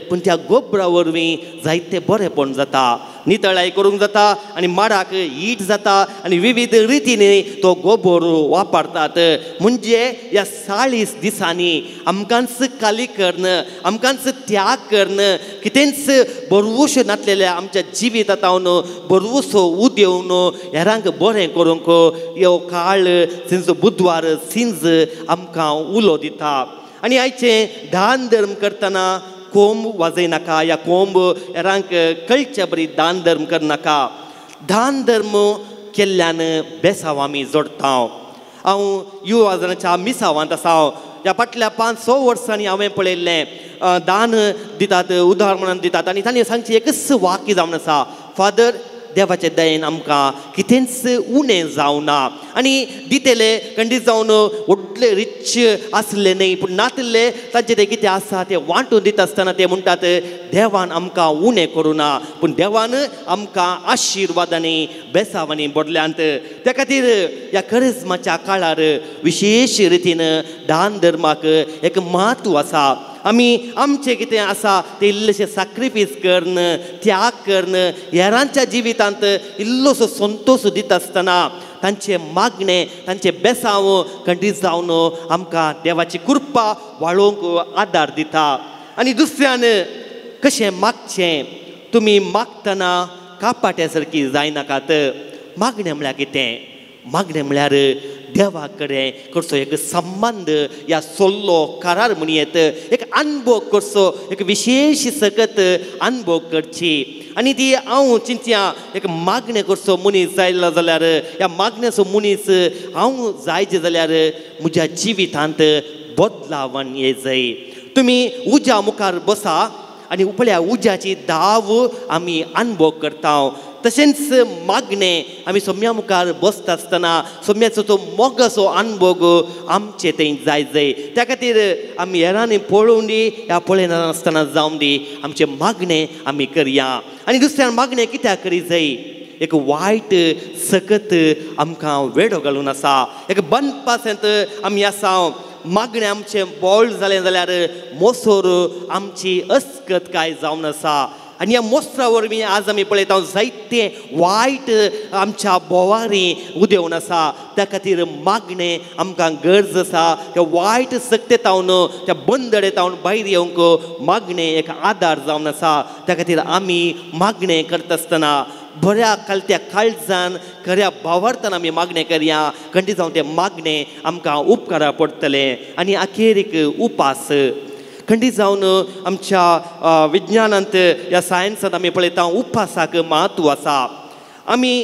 पूण त्या गोबरा वरवीं जायतें बरेंपण जाता नितळाय करूंक जाता आनी माडाक हीट जाता आनी विविध रितींनी तो गोबर वापरतात म्हणजे ह्या 40 दिसांनी आमकांच काली कर्ण आमकांच त्याग कर्ण कितेंच बरवश्यो नातलेल्या आमच्या जिवितांत बरवसो उदेवन हेरांक बरें करूंक ह्यो काळ सिंज बुधवार सिंज आमकां उलो दिता आनी आयचें दान धर्म करतना कोंब वाजयनाका या कोंब हेरांक कळच्या बरी दान धर्म करनाका दान धर्म केल्ल्यान बेसांव आमी जोडटा हांव युवाजनाच्या मिसावांत आसा ह्या फाटल्या 5-6 वर्सांनी हांवें पळयल्लें दान दितात उदाहरणां दितात आनी तांणी सांगचें एकच वाक्य जावन आसा फादर देवाचे दयेन आमकां कितेंच उणें जावना आनी दितेले खंडीत जावन व्हडले रिच आसले न्ही पूण नातले तांचे ते कितें आसा ते वांटून दिता आसतना ते म्हणटात देवान आमकां उणें करूना पूण देवान आमकां आशिर्वादांनी बेसावांनी भरल्यांत त्या खातीर ह्या करिस्माच्या काळार विशेश रितीन दान धर्माक एक म्हत्व आसा आमी आमचें कितें आसा तें इल्लेशें सॅक्रिफायस करन त्याग करन हेरांच्या जिवितांत इल्लोसो संतोश दिता आसतना तांचे मागणे तांचे बेसांव खंडीत जावन आमकां देवाची कृपा वाळोवंक आदार दिता आनी दुसऱ्यान कशें मागचें तुमी मागतना कापाट्या सारकी जायनाकात मागणें म्हळ्यार कितें मागणें म्हळ्यार देवा कडेन करचो एक संबंध या सोल्लो करार म्हणयेत एक अनुभव करचो एक विशेष सकत अनुभव करची आनी ती हांव चिंत्या एक मागणें करचो मनीस जायलो जाल्यार ह्या मागण्याचो मनीस हांव जायचे जाल्यार म्हज्या जिवितांत बदलावण येयजय तुमी उज्या मुखार बसा आनी उपल्या उज्याची दाव आमी अनुभव करता तशेंच मागणें आमी सोम्या मुखार बसता आसतना सोम्याचो तो मोगाचो अनुभव आमचे थंय जाय त्या खातीर आमी हेरांनी पळोवन दी ह्या पळयनासतना जावं दी आमचें मागणें आमी करया आनी दुसऱ्यान मागणें कित्याक करी जाय एक वायट सकत आमकां वेडो घालून आसा एक बंद पासंत आमी आसा मागणें आमचें बोळ जालें जाल्यार मोसोर आमची अस्कत काय जावन आसा आनी ह्या मोस्त्रा वरवीं आज आमी पळयता जायते वायट आमच्या बोवारी उदेवून आसा त्या खातीर मागणें आमकां गरज आसा त्या वायट सक्तेतावन त्या बंदडेतावन भायर येवंक मागणें एक आदार जावन आसा त्या खातीर आमी मागणें करता आसतना बऱ्या कालत्या काळजान खऱ्या भावार्थान आमी मागणें करया खंडी जावन तें मागणें आमकां उपकारा पडटलें आनी अखेरीक उपास खंडी जावन आमच्या विज्ञानांत ह्या सायन्सांत आमी पळयता उपासाक म्हत्व आसा आमी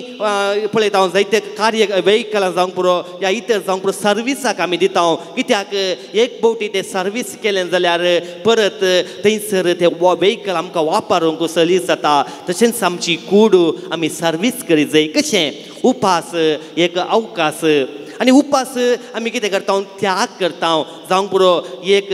पळयता जायते कार्य वेहिकलां जावंक पुरो या इतर जावंक पुरो सर्विसाक आमी दिता कित्याक एक फावटी तें सर्वीस केलें जाल्यार परत थंयसर तें वेहिकल आमकां वापरूंक सलीस जाता तशेंच आमची कूड आमी सर्वीस करीत जाय कशें उपास एक अवकाश आनी उपास आमी कितें करता त्याग करता जावंक पुरो एक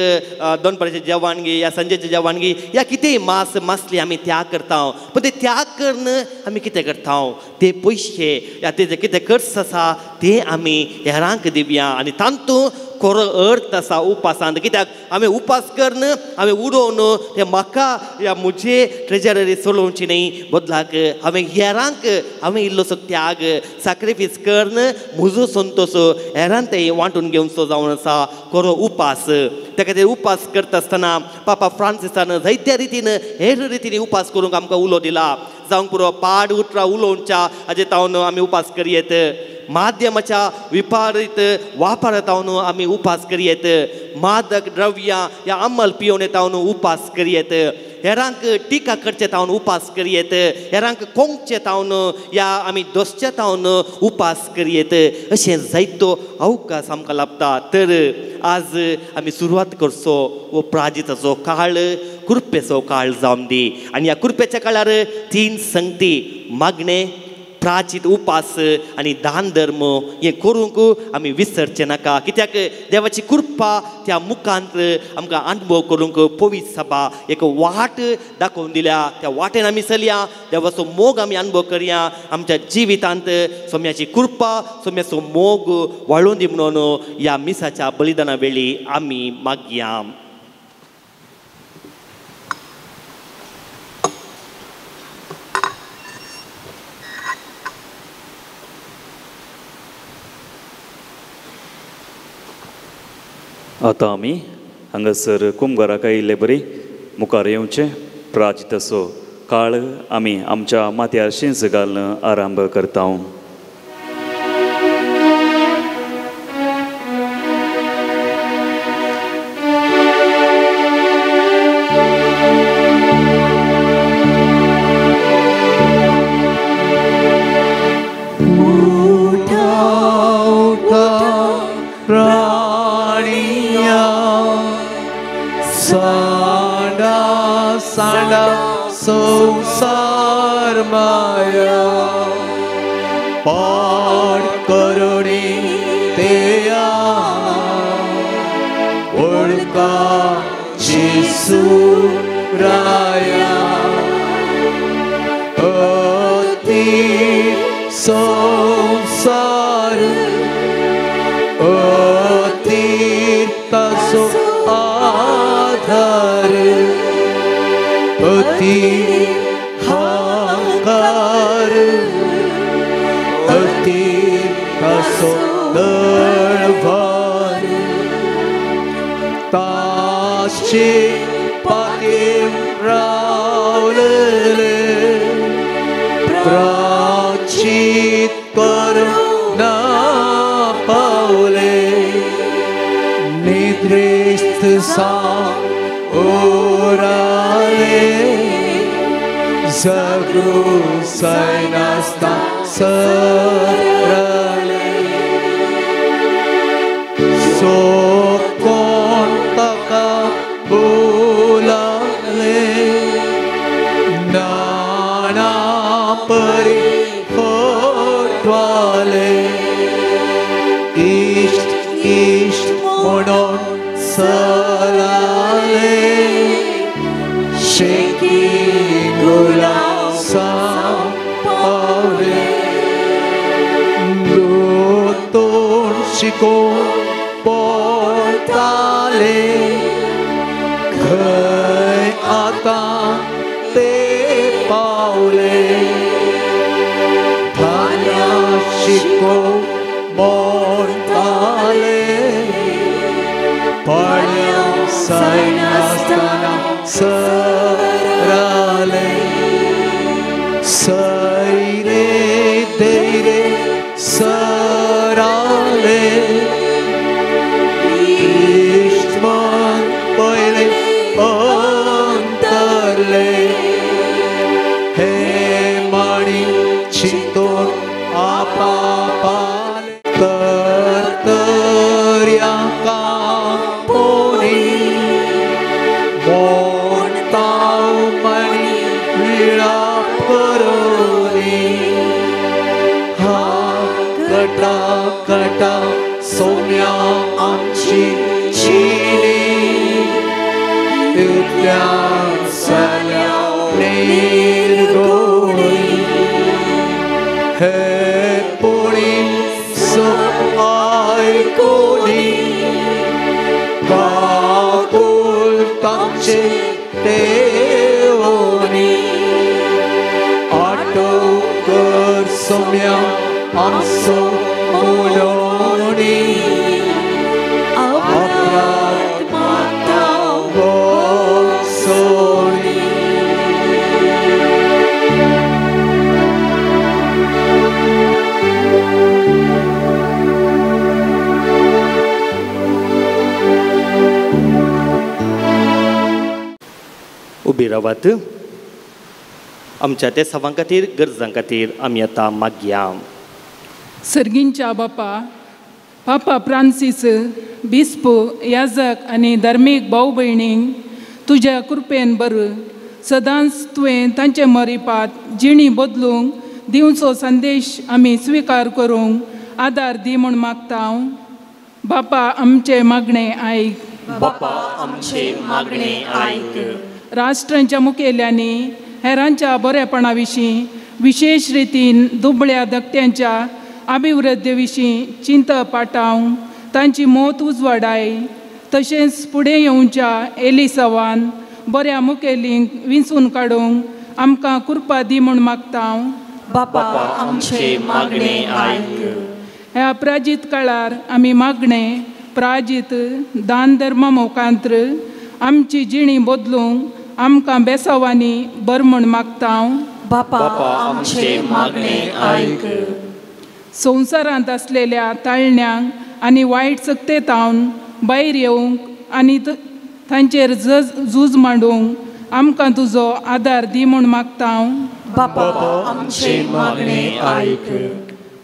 दनपारची जेवणगी या संजेची जेवणगी या कितेंय मासली आमी त्याग करता पण ते त्याग करून आमी कितें करता ते पयशे या तेजे कितें खर्च आसा ते आमी हेरांक दिवया आनी तांतूं खरो अर्थ आसा उपासांत कित्याक आमी उपास करून हांवें उडोवन ते म्हाका या म्हजे ट्रेजररी चलोवची न्ही बदलाक हांवें हेरांक हांवें इल्लोसो त्याग सॅक्रिफीस करून म्हजो संतोश हेरांत ते वांटून घेवचो जावन आसा खरो उपास त्या खातीर उपास करता आसतना पापा फ्रांसिसान जायत्या रितीन हेर रितीन उपास करूंक आमकां उलो दिला जावंक पुरो पाड उठरा उलोवच्या हाजे तावन आमी उपास करयेत माध्यमाच्या विपरीत वापरांत आमी उपास करयेत मादक द्रव्यां या अंमल पियोवन येतावन उपास करयेत हेरांक टिका करचे तावन उपास करयेत हेरांक कोंकचे तावन या आमी दोसचे तावन उपास करयेत अशें जायतो अवकाश आमकां लाभता तर आज आमी सुरवात करचो वो प्राजिताचो काळ कृपेचो काळ जावन दी आनी ह्या कृपेच्या काळार 3 संगती मागणें प्राचीत उपास आनी दान धर्म हे करूंक आमी विसरचे नाका कित्याक देवाची कृपा त्या मुखांत आमकां अनुभव करूंक पवित्र सभा एक वाट दाखोवन दिल्या त्या वाटेन आमी चलया देवाचो मोग आमी अनुभव करया आमच्या जिवितांत सोम्याची कृपा सोम्याचो मोग वाळून दी म्हणून ह्या मिसाच्या बलिदाना वेळी आमी मागया आतां आमी हांगासर कुंभाराक आयिल्ले बरी मुखार येवचें प्राजिताचो काळ आमी आमच्या माथ्यार शिंज घालून आरंभ करता संसार माया पाड करुणी तेया ओळखा जेसू राया अति संसार अति तासो आधार अति हाकार अति तासो दळभार ताचे पातीम रावलेले प्राचित करुणा पावले निद्रेस्त सांग ओराले जगू सैनास्ता सरले सो कोण ताका बोलाले नाना परी फोटवाले इश्ट इश्ट म्हणून सलाले शेकी गुलासा पावले दोतोर शिकोवन पडटा ते पावले धान्या शिको मोडताले पड्या सैन्यास्ताना सराले सैरे देरे सराले इष्टमान पहिले अंतरले हे मणी चिंतून आपापाले तरतर्या कापोनी मोडताव मणी विळाप करोनी हा कटा कटा सोम्या आमची चिनी इतल्या सल्या निर्गोणी हे पोळी ऐकोनी काकुल तांचे तेवोनी आटो कर सोम्या आमचो मुलोनी अपराध माता सोनी उबी रावात आमच्या त्या सवां खातीर गरजां खातीर आमी आतां मागया. सर्गींच्या बापा पापा फ्रांसीस बिस्प याजक आनी धर्मीक भाऊ भयणींक तुज्या कृपेन बर सदांच तुवें तांचे मरिपात जिणी बदलूंक दिवचो संदेश आमी स्विकार करूंक आदार दी म्हूण मागता हांव. बापा आमचे मागणें आयक. बापा आमचे मागणें आयक. राष्ट्रांच्या मुखेल्यांनी हेरांच्या बरेपणा विशीं विशेष रितीन दुबळ्या धकट्यांच्या अभिवृद्धी विशीं चिंता पाटावंक तांची मोत उजवाडाय. तशेंच फुडें येवच्या एलिसवान बऱ्या मुखेलींक विंचून काडूंक आमकां कृपा दी म्हूण मागता हांव. बापा आमचे मागणें आयक. ह्या अपराजीत काळार आमी मागणें प्राजीत दान धर्म मोखांत्र आमची जिणी बदलूंक आमकां बेसावांनी बर म्हूण मागता हांव. बापा आमचे मागणें आयक. संवसारांत आसलेल्या ताळण्यांक आनी वायट सक्तेतावन भायर येवंक आनी तांचेर झूज मांडूंक आमकां तुजो आदार दी म्हूण मागता हांव. बापा आमचे मागणें आयक.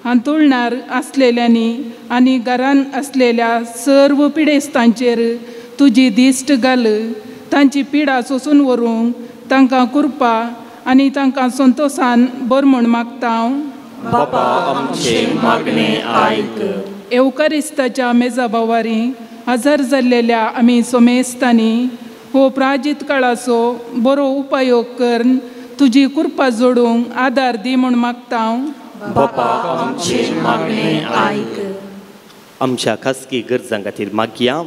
हांतुळणार आसलेल्यांनी आनी घरान आसलेल्या सर्व पिडेस्तांचेर तुजी दिश्ट घाल. तांची पिडा सोंसून व्हरूंक तांकां कृपा आनी तांकां संतोशान बर म्हूण मागता हांव. बापा आमचे मागणें आयक. एवकारिस्ताच्या मेजा बावारी हजर जाल्लेल्या आमी सोमेस्तांनी हो प्राजीत काळाचो बरो उपयोग करून तुजी कृपा जोडूंक आदार दी म्हूण मागता हांव. बापा आमचे मागणें आयक. आमच्या खासगी गरजां खातीर मागया.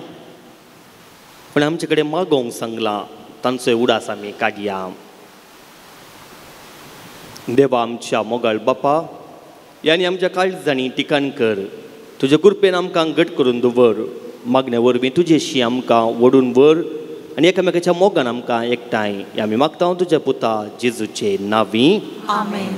पण आमचे कडेन मागोवंक सांगलां तांचोय उडास आमी काडया. देवा आमच्या मोगाळ बापा यानी आमच्या काळजांनी ठिकाण कर. तुजे कृपेन आमकां घट करून दवर. मागण्या वरवीं तुजेशी आमकां ओडून व्हर आनी एकामेकाच्या मोगान आमकां एकठांय हें आमी मागता तुज्या पुता जेजूचे नांवी. आमेन.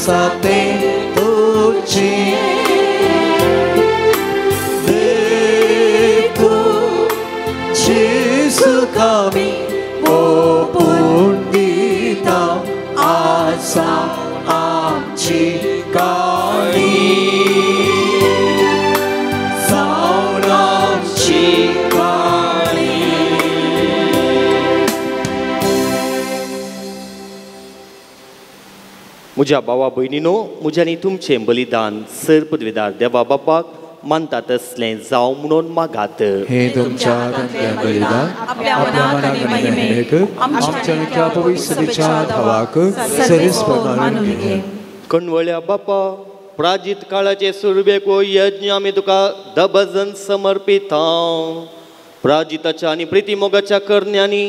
आसा ते तुझे देखो जेजू आमी ओपून दिता आसा आमची काळी जावन आमची काळी. म्हज्या भावा भयणीनो, म्हज्यानी तुमचें बलिदान सर पदवेदार देवा बापाक मानता तसलें जावं म्हणून मागात. हे तुमच्या हातांतलें बलिदान आपल्या मनाक आनी महिमेक आमच्या नित्या पवित्रतेच्या धावाक सरीसपण मानून घे. कणवळ्या बापा, प्राजीत काळाचे सुरवेको यज्ञ आमी तुका दबजन समर्पिता. प्राजिताच्या आनी प्रितीमोगाच्या करण्यांनी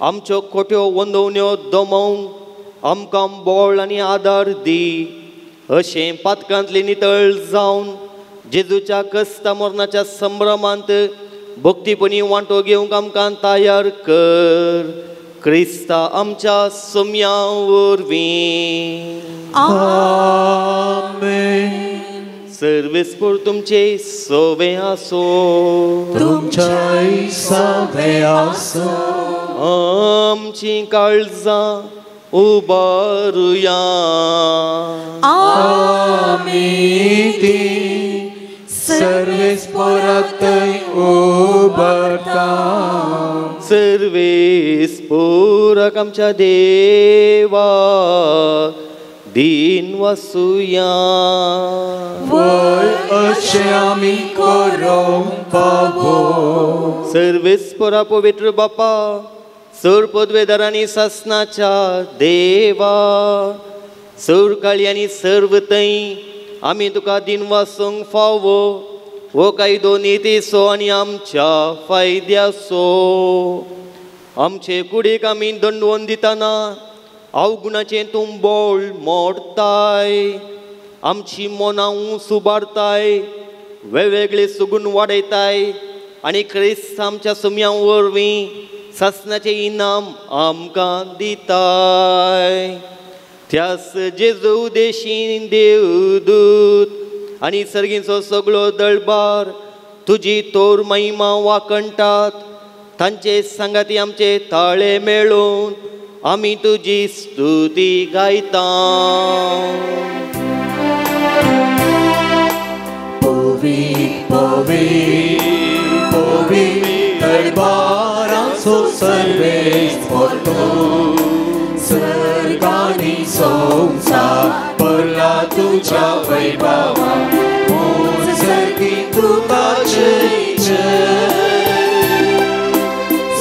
आमच्यो खोट्यो वंदवण्यो दमोवंक आमकां बोळ आनी आदार दी. अशें पातकांतली नितळ जावन जेजूच्या कस्ता मरणाच्या संभ्रमांत भक्तीपणी वांटो घेवंक आमकां तयार कर. क्रिस्ता आमच्या सोम्या वरवीं. आमेन. सर्वेस्पर तुमचे सोवे आसो. तुमच्याय सोवे आसो. आमची काळजां उबारुया. आमी ती सर्वेस्परांतय उबारता. सर्वेस्पराक आमच्या देवा दिन वसूया. वय अशें आमी करूंक पावो. सर्वेस्परा पवित्र बापा, सर पदवेदारांनी सासनाच्या देवा, सर काळी आनी सर्वतय आमी तुका दिन वासूंक फावो. हो कायदो नितीसो आनी आमच्या फायद्याचो. आमचे कुडीक आमी दंडवण दितना अवगुणाचें तूं बोळ मोडताय. आमची मनां उंच उबारताय, वेगवेगळे सुगूण वाडयताय आनी क्रिस्त आमच्या सोम्या वरवीं सासनाचें इनाम आमकां दिताय. त्यास जेजू उदेशीन देवदूत आनी सर्गीचो सगळो दळबार तुजी तोर महिमा वाकणटात. तांचे सांगाती आमचे ताळे मेळून आमी तुजी स्तुती गायता. पवित्र पवित्र पवित्र दळबाराचो सर्वेस्पर सर्गांनी संसार भरला तुज्या वैभवान. सर्गी तुका जय जय.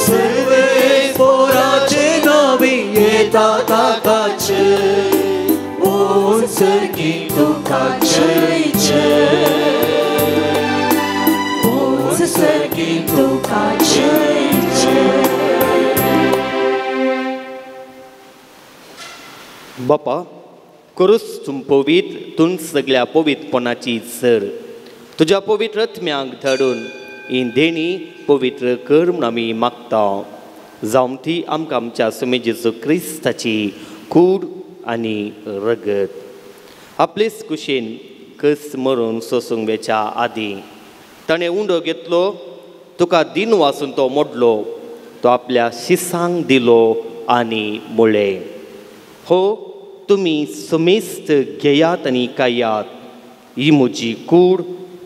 सर्वेस्पराचे नावी येता ताकाचे. ओ सर्गी तुका जय जय. ओ सर्गी तुका जय जय. बापा, करूस तुम पवित्र, तूं सगळ्या पवित्रपणाची सर. तुज्या पवित्र आत्म्याक धाडून ही देणी पवित्र कर म्हूण आमी मागता. जावं ती आमकां आमच्या सोमे जेजू क्रिस्ताची कूड आनी रगत. आपलेच कुशेन कस मरून सोसूंक वेच्या आदीं ताणें उंडो घेतलो, तुका दिन वासून तो मोडलो, तो आपल्या शिसांक दिलो आनी मुळे. हो, तुमी समेस्त घेयात आनी कायात. ही म्हजी कूड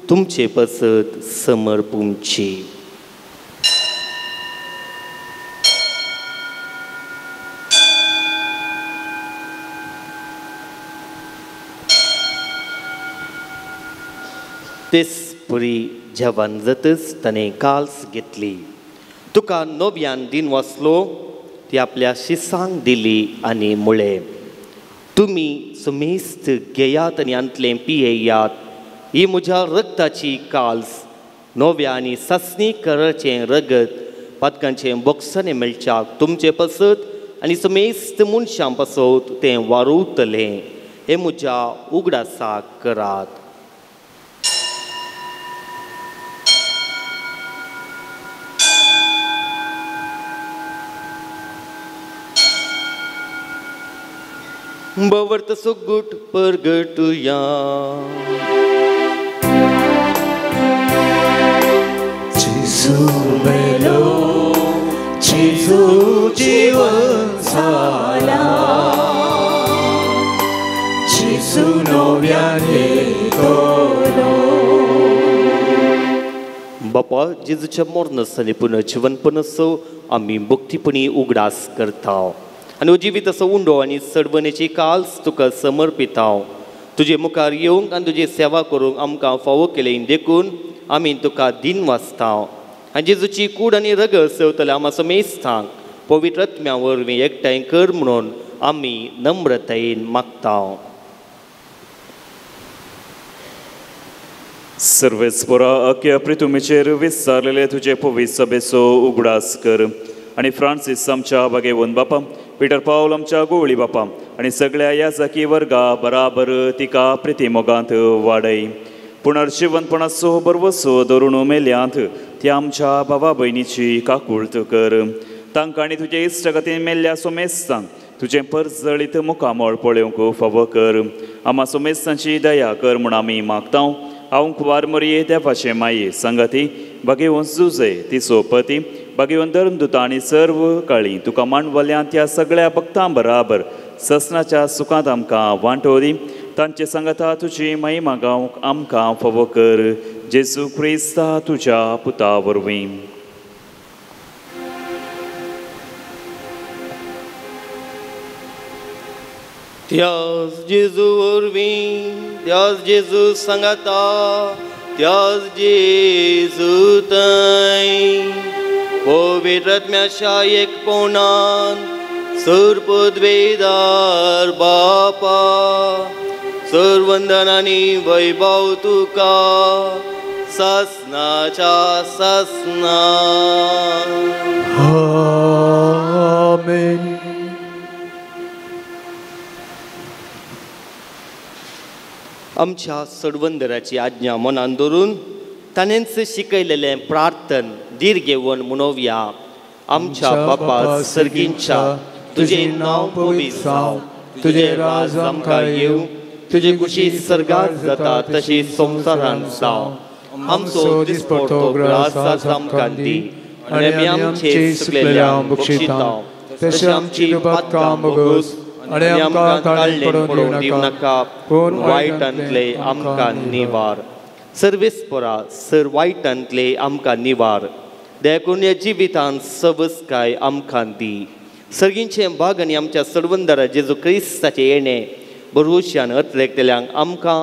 तुमचे पसत समर्पूंची. तेच पुरी जेवण जातच ताणें काल्स घेतली. तुका नव्यान दिन वाचलो, ती आपल्या शिसांक दिली आनी मुळे. तुमी समेस्त घेयात आनी अंतलें पियेयात. ही म्हज्या रक्ताची काल्स, नव्या आनी ससनी कराचें रगत पातकांचें बोक्सांनी मेळच्याक तुमचे पसत आनी समेस्त मनशां पसत तें वारुतलें. हे म्हज्या उगडासाक करात. बवर्त सुगुट परगटुया जेजू मेलो जेजू जीवन झाला जेजू नव्याने येतलो बापा जेजूच्या मरणास्थानी पुनर्जीवन असो आम्ही मुक्तीपणी उगडास करता आनी जिवीत असो उंडो आनी सडवणेची काल्स तुका समर्पिता तुजे मुखार येवंक आनी तुजी सेवा करूंक आमकां फावो केले देखून आमी तुका दिन वाचता आनी जेजूची कूड आनी रगत सेवतले आमाचो मेस्तांक पवित्र आत्म्या वरवीं एकठांय कर म्हणून आमी नम्रतायेन मागता. सर्वेस्परा अख्या पृथ्वीचेर विस्तारलेले तुजे पवित्र सभेचो उगडास कर आनी फ्रांसीस आमच्या बागेवन बापा पिटर पावल आमच्या गोवळी बापा आनी सगळ्या याजकी वर्गा बराबर तिका प्रिती मोगांत वाडय पुनर्जीवनपणाचो बरवसो धरून मेल्यांत त्या आमच्या भावा भयणीची काकुळट कर तांकां आनी तुजे इश्टगतीन मेल्ल्या सोमेस्तांक तुजें परजळीत मुखामळ पळोवंक फावो कर आमा सोमेस्तांची दया कर म्हूण आमी मागता. हांव कुवार मरये देवाचे माये संगती भगेवन जुजे तिचो पती भगेवन धर्मदूता आनी सर्व काळी तुका मांडवल्या त्या सगळ्या भक्तां बराबर ससनाच्या सुखांत आमकां वांटो दी तांचे संगता तुजी महिमा गावंक आमकां फावो कर जेजू क्रिस्ता तुज्या पुता वरवीं. त्याच जेजू वरवीं त्याच जेजू सांगाता त्याच जेजू थंय पवित्र आत्म्याच्या एकपणान सर्पद्वेदार बापा सर्वंदन आनी वैभव तुका सासनाच्या सासना. आमेन. आमच्या सडवंदराची आज्ञा मनान धरून ताणेंच शिकयलेलें प्रार्थन दीर घेवन म्हणोवया. आमच्या बापा सर्गींच्या तुझे नांव पवित्र जावं तुझे राज आमकां येवं तुजी कुशी सर्गार जाता तशी संवसारांत जावं आमचो दिसपडटो ग्रास आज आमकां दी आनी आमी आमचे सुकलेल्यांक बक्षिता तशी आमची पातकां मोगोस आनी आमकां काळलें पडोवंक दिवं नाका पूण वायटांतले आमकां निवार. सर्वेस्परा सर वायटांतले आमकां निवार देखून ह्या जिवितांत सबसकाय आमकां दी. सर्गींचें भाग आनी आमच्या सडवंदरा जेजू क्रिस्ताचें येणें भरवशान अतलेकतेल्यांक आमकां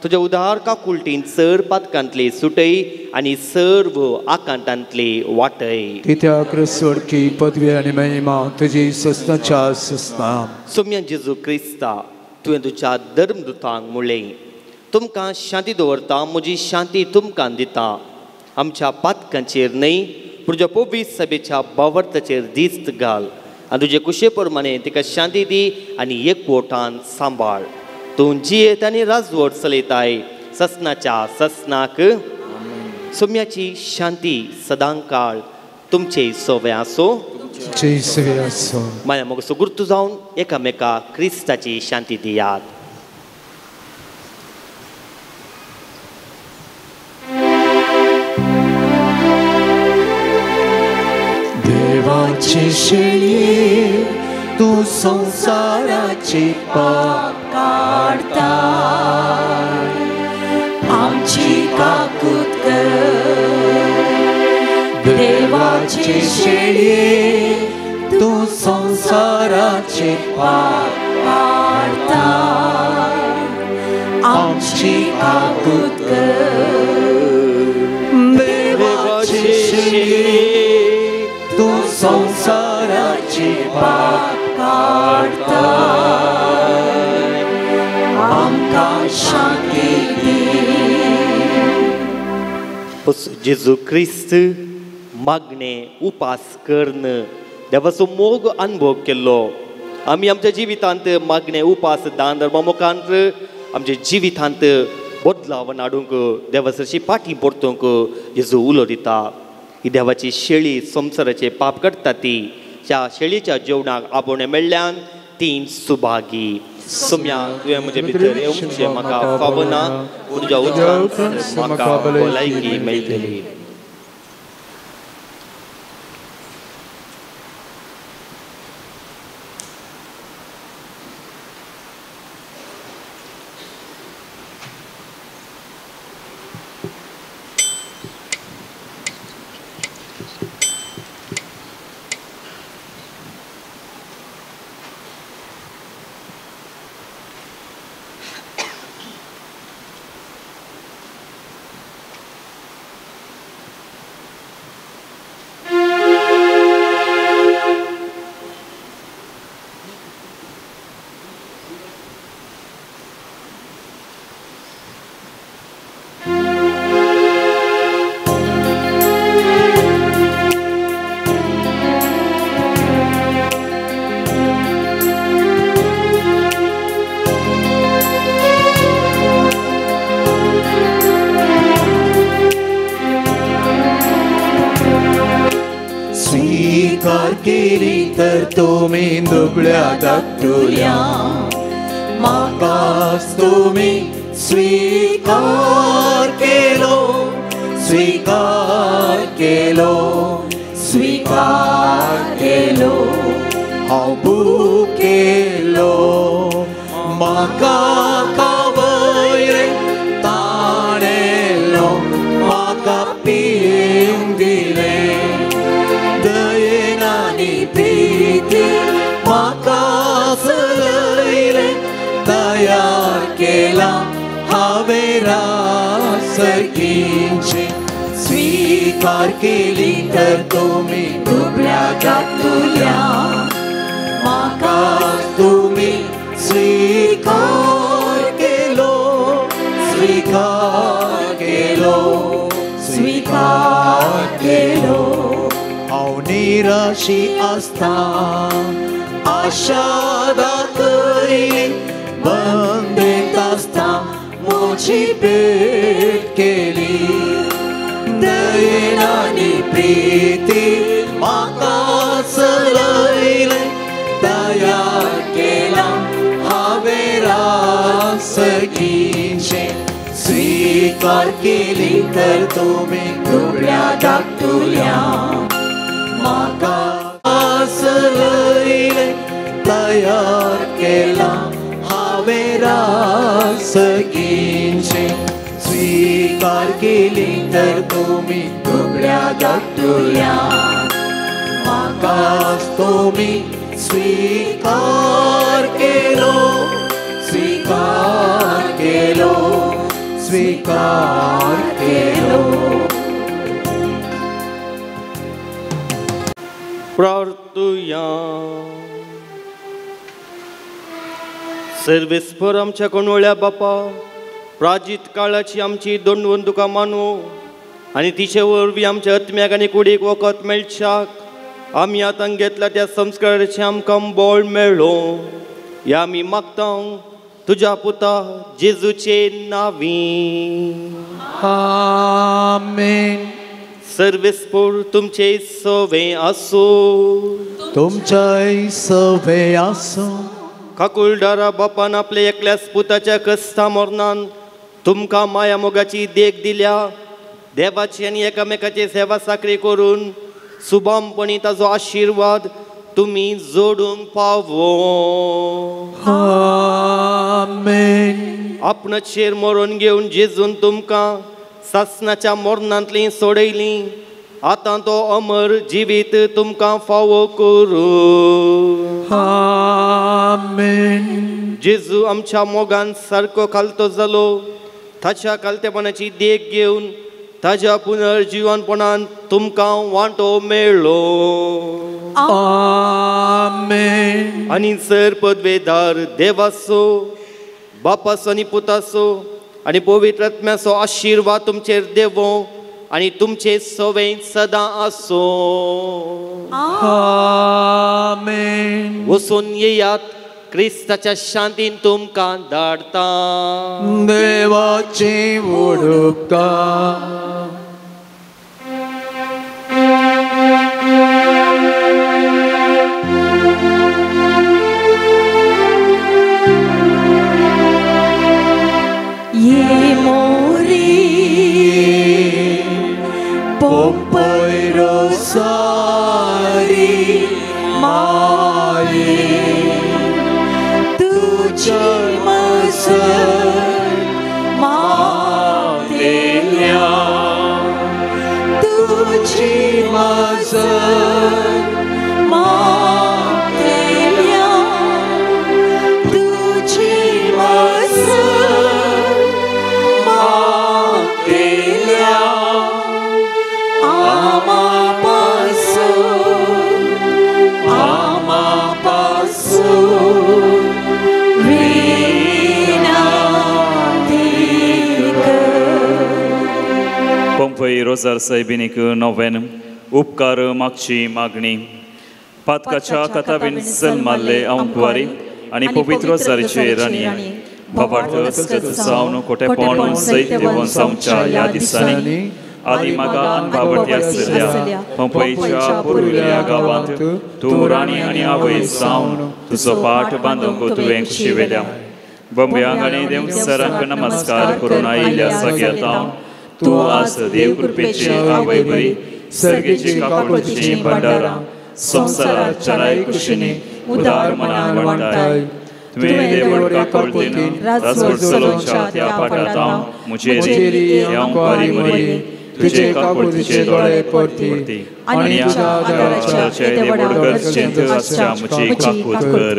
तुज्या उदार काकुळटीन सर पातकांतली सुटय आनी सर्व आकांतांतली वाटय. कित्याक क्रिस्तवडकी पदवी आनी महिमा तुजी ससनाच्या ससना. सोम्या जेजू क्रिस्ता तुवें तुज्या धर्मदुतांक म्हणलें तुमकां शांती दवरता म्हजी शांती तुमकां दिता. आमच्या पातकांचेर न्हय पूण तुज्या पवित्र सभेच्या बावर्ताचेर दिस्त घाल आनी तुजे कुशे प्रमाणे तिका शांती दी आनी एकवटान सांबाळ. तूं जियेत आनी राजवट चलयताय ससनाच्या ससनाक. सोम्याची शांती सदांकाळ तुमचे सोवे आसो. माया मोगसो गुर्तू जावन एकामेकाक क्रिस्ताची शांती दियात. देवाचे शेळये तू संसाराचे पाप काढता आमची काकूत कर. देवाचे शेळये तू संसाराचे पाप काढता आमची काकूत कर. देवाचे शेळये तू संसाराचे पाप काढता आमकां शांती दी. जेजू क्रिस्त मागणे उपास कर्ण देवाचो मोग अनुभव केल्लो. आमी आमच्या जिवितांत मागणे उपास दान धर्म मुखांत्र आमच्या जिवितांत बदलाव हाडूंक देवाची फाटी परतूंक जेजू उलो दिता. ही देवाची शेळी संवसाराचे पाप करता ती त्या शेळीच्या जेवणाक आपोवणें मेळ्ळ्यान तीन सुभागी सोम्या तुवें म्हजे भितर येवचें म्हाका फावना तुज्या उदकांत म्हाका भलायकी मेळटली. स्वीकार केली तर तुम्ही दुबळ्या धाकटुल्या म्हाकाच तुम्ही स्वीकार केलो, स्वीकार केलो, स्वीकार केलो. हांव भुकेलो म्हाका कावय ताणेलो म्हाका पिवंक दिलें. दयेन आनी प्रीती म्हाका चलयलें. तयार केला हांवें रासकींची. स्वीकार केली तर तुमी दुबळ्या धाकटुल्या म्हाका तुमी स्वीकार केलो, स्वीकार केलो, स्वीकार केलो. हांव निराशी आसता आशा दाखयली बंदेत आसता म्हजी भेट केली. दयेन आनी प्रीती म्हाका चलयलें. तयार केला हांवें रासकींचें. स्वीकार केली तर तुमी दुबळ्या धाकटुल्या म्हाका चलयलें. तयार केला हांवें रासकींचें. स्वीकार केली तर तुमी दुबळ्या धाकटुल्या म्हाकाच तुमी स्वीकार केलो, स्वीकार केलो, स्वीकार केलो. प्रार्थुया. सर्वेस्पर आमच्या कोणवळ्या बापा, प्राजीत काळाची आमची दंडवंत तुका मानू आनी तिचे वरवीं आमच्या आत्म्याक आनी कुडीक वखद मेळच्याक आमी आतां घेतला त्या संस्काराचें आमकां बळ मेळ्ळो. हें आमी मागता तुज्या पुता जेजूचे नांवीं. आमेन. सर्वेस्पर तुमचे सवें आसूं, तुमचेय सवें आसूं. काकुळदारा बापान आपल्या एकल्याच पुताच्या कस्ता मरणान तुमकां माया मोगाची देख दिल्या. देवाची आनी एकामेकाची सेवा साखळी करून सुबामपणी ताचो आशिर्वाद तुमी जोडूंक पावो. आमेन. आपणाचेर मरण घेवन जेजून तुमकां सासणाच्या मरणांतलीं सोडयलीं. आतां तो अमर जिवीत तुमकां फावो करूं. आमेन. जेजू आमच्या मोगान सारको खालतो जालो. ताच्या खालतेपणाची देख घेवन ताच्या पुनर्जीवनपणान तुमकां वांटो मेळ्ळो. आमेन. आनी सर पदवेदार देवाचो, बापाचो आनी पुताचो आनी पवित्र आत्म्याचो आशिर्वाद तुमचेर देवो आनी तुमचे सवें सदां आसो. आमेन. वचून येयात. क्रिस्ताच्या शांतीन तुमकां धाडटा. देवाची उडुपकार. pompai rosari माये तुझी मजर मातेल्या तुझी मजर मातेल्या तुझी मजर मातेल्या पंपई रोजार साहेबिनीक नव्यान उपकार मागची मागणी पातकाच्या कथाबीन सन्मानले अंकुवारी आणि पवित्र रोजारीचे राणी बाबार्थ जावन कोटेपण सैत्य वंशांच्या या दिसांनी आदी म्हाका अनबावटी आसलेल्या पंपईच्या पुर्विल्ल्या गांवांत तूं राणी आनी आवय जावन तुजो पाठ बांदूंक तुवें खुशी वेल्या बंब्यांक आनी देवसरांक नमस्कार करून आयिल्ल्या सगळ्यात हांव तूं आस देव कृपेची आवय बरी सर्गेची काकुळची भंडारा संवसारात चलाय कुशीनी उदार मनान वाडटाय तुवें देवळ काकुळतीन राजवट चलोवच्या त्या पाठांत हांव मुजेरी अंकुवारी मरी तुझे काकुळतीचे दोळे परती आनी आदाराचे देवळ गरजेंत आसच्या मुजी काकूत कर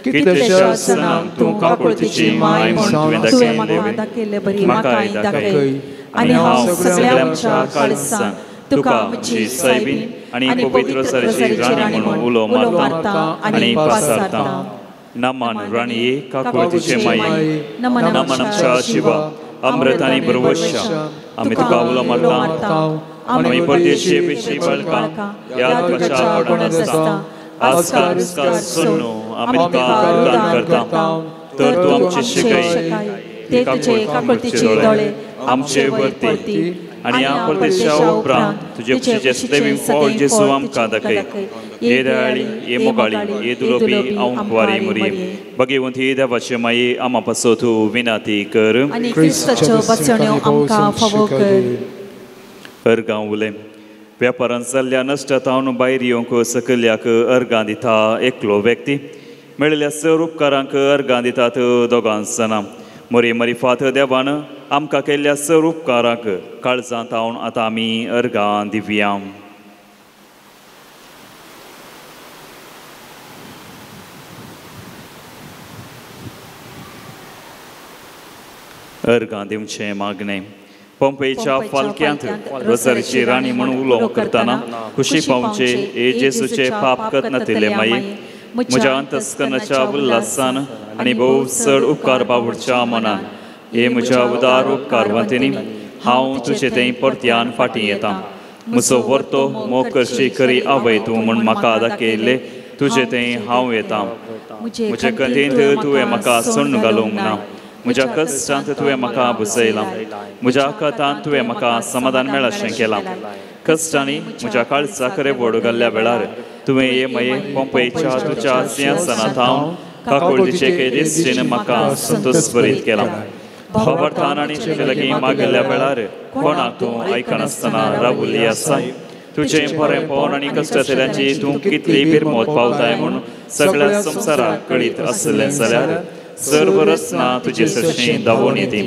कितलेशा सणांक तूं काकुळतीची माय म्हूण तुवें दाखयलें म्हाका दाखय आनी हांव सगळ्यांच्या काळजांत तुका म्हजी सायबीन आनी पवित्र रोजारीची राणी म्हणून उलो मारता आनी पासारता नमन राणये काकुळतीचे माये नमन आमच्या शिवा अमृत आनी बरवश्या आमी तुका उलो मारता आमी परदेशी पिशी बाळकां ह्या तुझ्या आवडान आसता आजकाल सुन्नो आमी तुका दान करता तर तूं आमची शिकय ते तुजे काकुळतीचे दोळे आमचे वर्ती आनी ह्या परदेशा उपरांत तुजे खुशीचे सदैव फळ जेजू आमकां दाखय हे दयाळी हे मोगाळी हे दुलोबी अंकुवारी मरिये भगवंती देवाचे माये आमा पासो तूं विनंती कर आनी क्रिस्ताच्यो बसण्यो आमकां फावो कर अर्गां उलय व्यापारांत जाल्ल्या नश्टतावन भायर येवंक सकयल्याक अर्गां दिता एकलो व्यक्ती मेळिल्ल्या सर उपकारांक अर्गां दितात दोगां जाणां मरी मरी फात देवान आमकां केल्ल्या सर उपकाराक काळजांत हावन आतां आमी अर्गां दिवया अर्गां दिवचें मागणें पंपईच्या फालक्यांत रोजारीची राणी म्हणून उलो करतना खुशी पावचे हे जेजूचे पाप कत नातिल्ले माये म्हज्या अंतस्करणाच्या उल्हासान आनी भोव चड उपकार बावडच्या मनान हे म्हज्या उदार उपकारवंतीनी हांव तुजे थंय परत्यान फाटीं येता म्हजो वर्तो मोग करची खरी आवय तूं म्हूण म्हाका दाखयल्ले तुजे थंय हांव येता म्हजे कथेंत तुवें म्हाका सोडून घालूंक ना म्हज्या कश्टांत तुवें म्हाका बुजयलां म्हज्या कथांत तुवें म्हाका समाधान मेळशें केलां कश्टांनी म्हज्या काळजाक रेबोड घाल्ल्या वेळार तुवें हे माये पंपईच्या तुज्या सिंहासनांत हांव काकुळतीचे दिश्टीन म्हाका संतोश भरीत केलां भावार्थान आनी तुजे लागीं मागिल्ल्या वेळार कोणाक तूं आयकनासतना रावुल्ली आसा तुजें बरेंपण आनी कश्टांतल्यांची तूं कितली बिरमोत पावताय म्हूण सगळ्या संवसाराक कळीत आसलें जाल्यार सर्व रचना तुजे सरशी दावून येती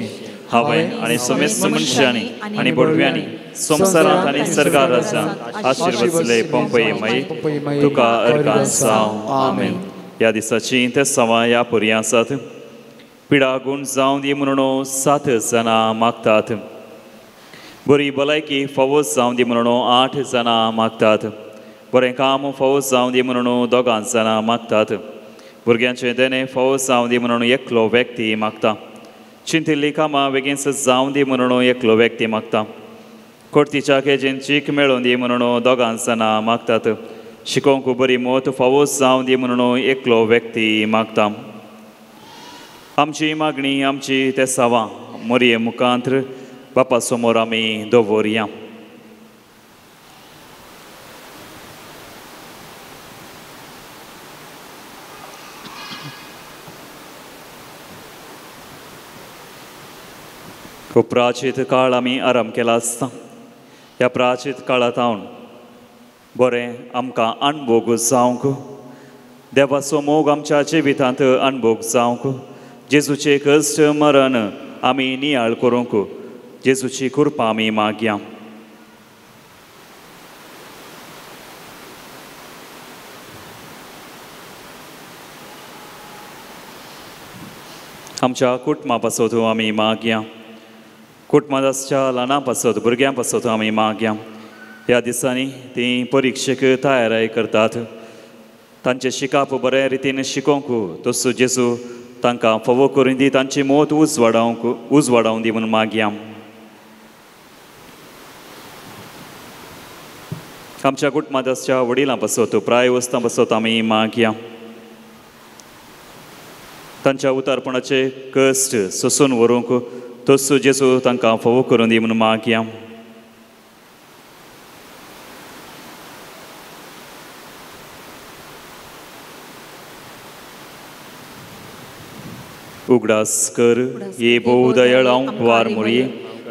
हांवें आनी समेस्त मनशांनी आनी बडव्यांनी संवसारांत आनी सरकार राज्यांत आशिर्वादले पंपई माये तुका अर्गां जावं आमेन ह्या दिसाची ते सवाय ह्या परी आसात पिडा गूण जावं दी म्हणून 7 जाणां मागतात बरी भलायकी फावो जावं दी म्हणून 8 जाणां मागतात बरें काम फावो जावं दी म्हणून 2 जाणां मागतात भुरग्यांचे देणे फावो जावं दी म्हणून एकलो व्यक्ती मागता चिंतिल्ली कामां बेगीनच जावं दी म्हणून एकलो व्यक्ती मागता कोर्तीच्या केजीन चीक मेळोवन दी म्हणून 2 जाणां मागतात शिकोवंक बरी मोत फावो जावं दी म्हणून एकलो व्यक्ती मागता आमची मागणी आमची ते सावां मोरये मुखांत्र बापा समोर आमी दवरया खूप प्राचीन काळ आमी आराम केला आसता ह्या प्राचीत काळात बरें आमकां अणभोग जावंक देवाचो मोग आमच्या जिवितांत अणभोग जावंक जेजूचे कश्ट मरण आमी नियाळ करूंक जेजूची कृपा आमी मागया. आमच्या कुटुंबा पासत आमी मागया. कुटुंबाच्या ल्हाना पासत भुरग्यां पासत आमी मागया. ह्या दिसांनी ती परीक्षेक तयारी करतात. तांचे शिकाप बऱ्या रितीन शिकोवंक तसो जेजू तांकां फोव करून दी तांची मोत उजवाडावन दी म्हणून मागया. आमच्या कुटुंबाच्या वडिलां पासत प्रायवस्तां पासत आमी मागया. तांच्या उतारपणाचे कश्ट सोसून व्हरूंक तसो जेजू तांकां फोव करून दी म्हणून मागया. उगडास कर ये भोव दयाळांव वार मुरये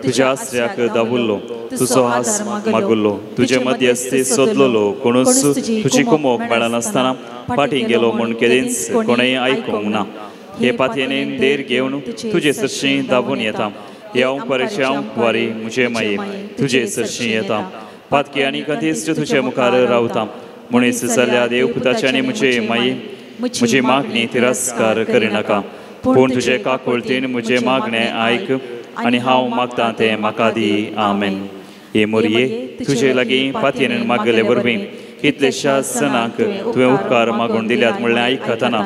तुज्या आसऱ्याक दावुल्लो तुजो हास मागुल्लो तुजे मध्यस्थी सोदलोलो कोणूच तुजी कुमोक मेळनासतना फाटीं गेलो म्हूण केदींच कोणेंय आयकूंक ना. हे पातयेन देर घेवन तुजे सरशी दाबून येता. हांव परश्यां वारी म्हजे माये तुजे सरशी येता. पातकी आनी कधीच तुजे मुखार रावता. मनीस जाल्या देवपुताचे आनी म्हजे माये म्हजी मागणी तिरस्कार करिनाका. पूण तुजे काकुळतीन म्हजे मागणें आयक आनी हांव मागतां तें म्हाका दी. आमेन. हे मोरये तुजे लागीं पातयेन मागले वरवीं कितलेशा जणांक तुवें उपकार मागून दिल्यात म्हणलें आयकतना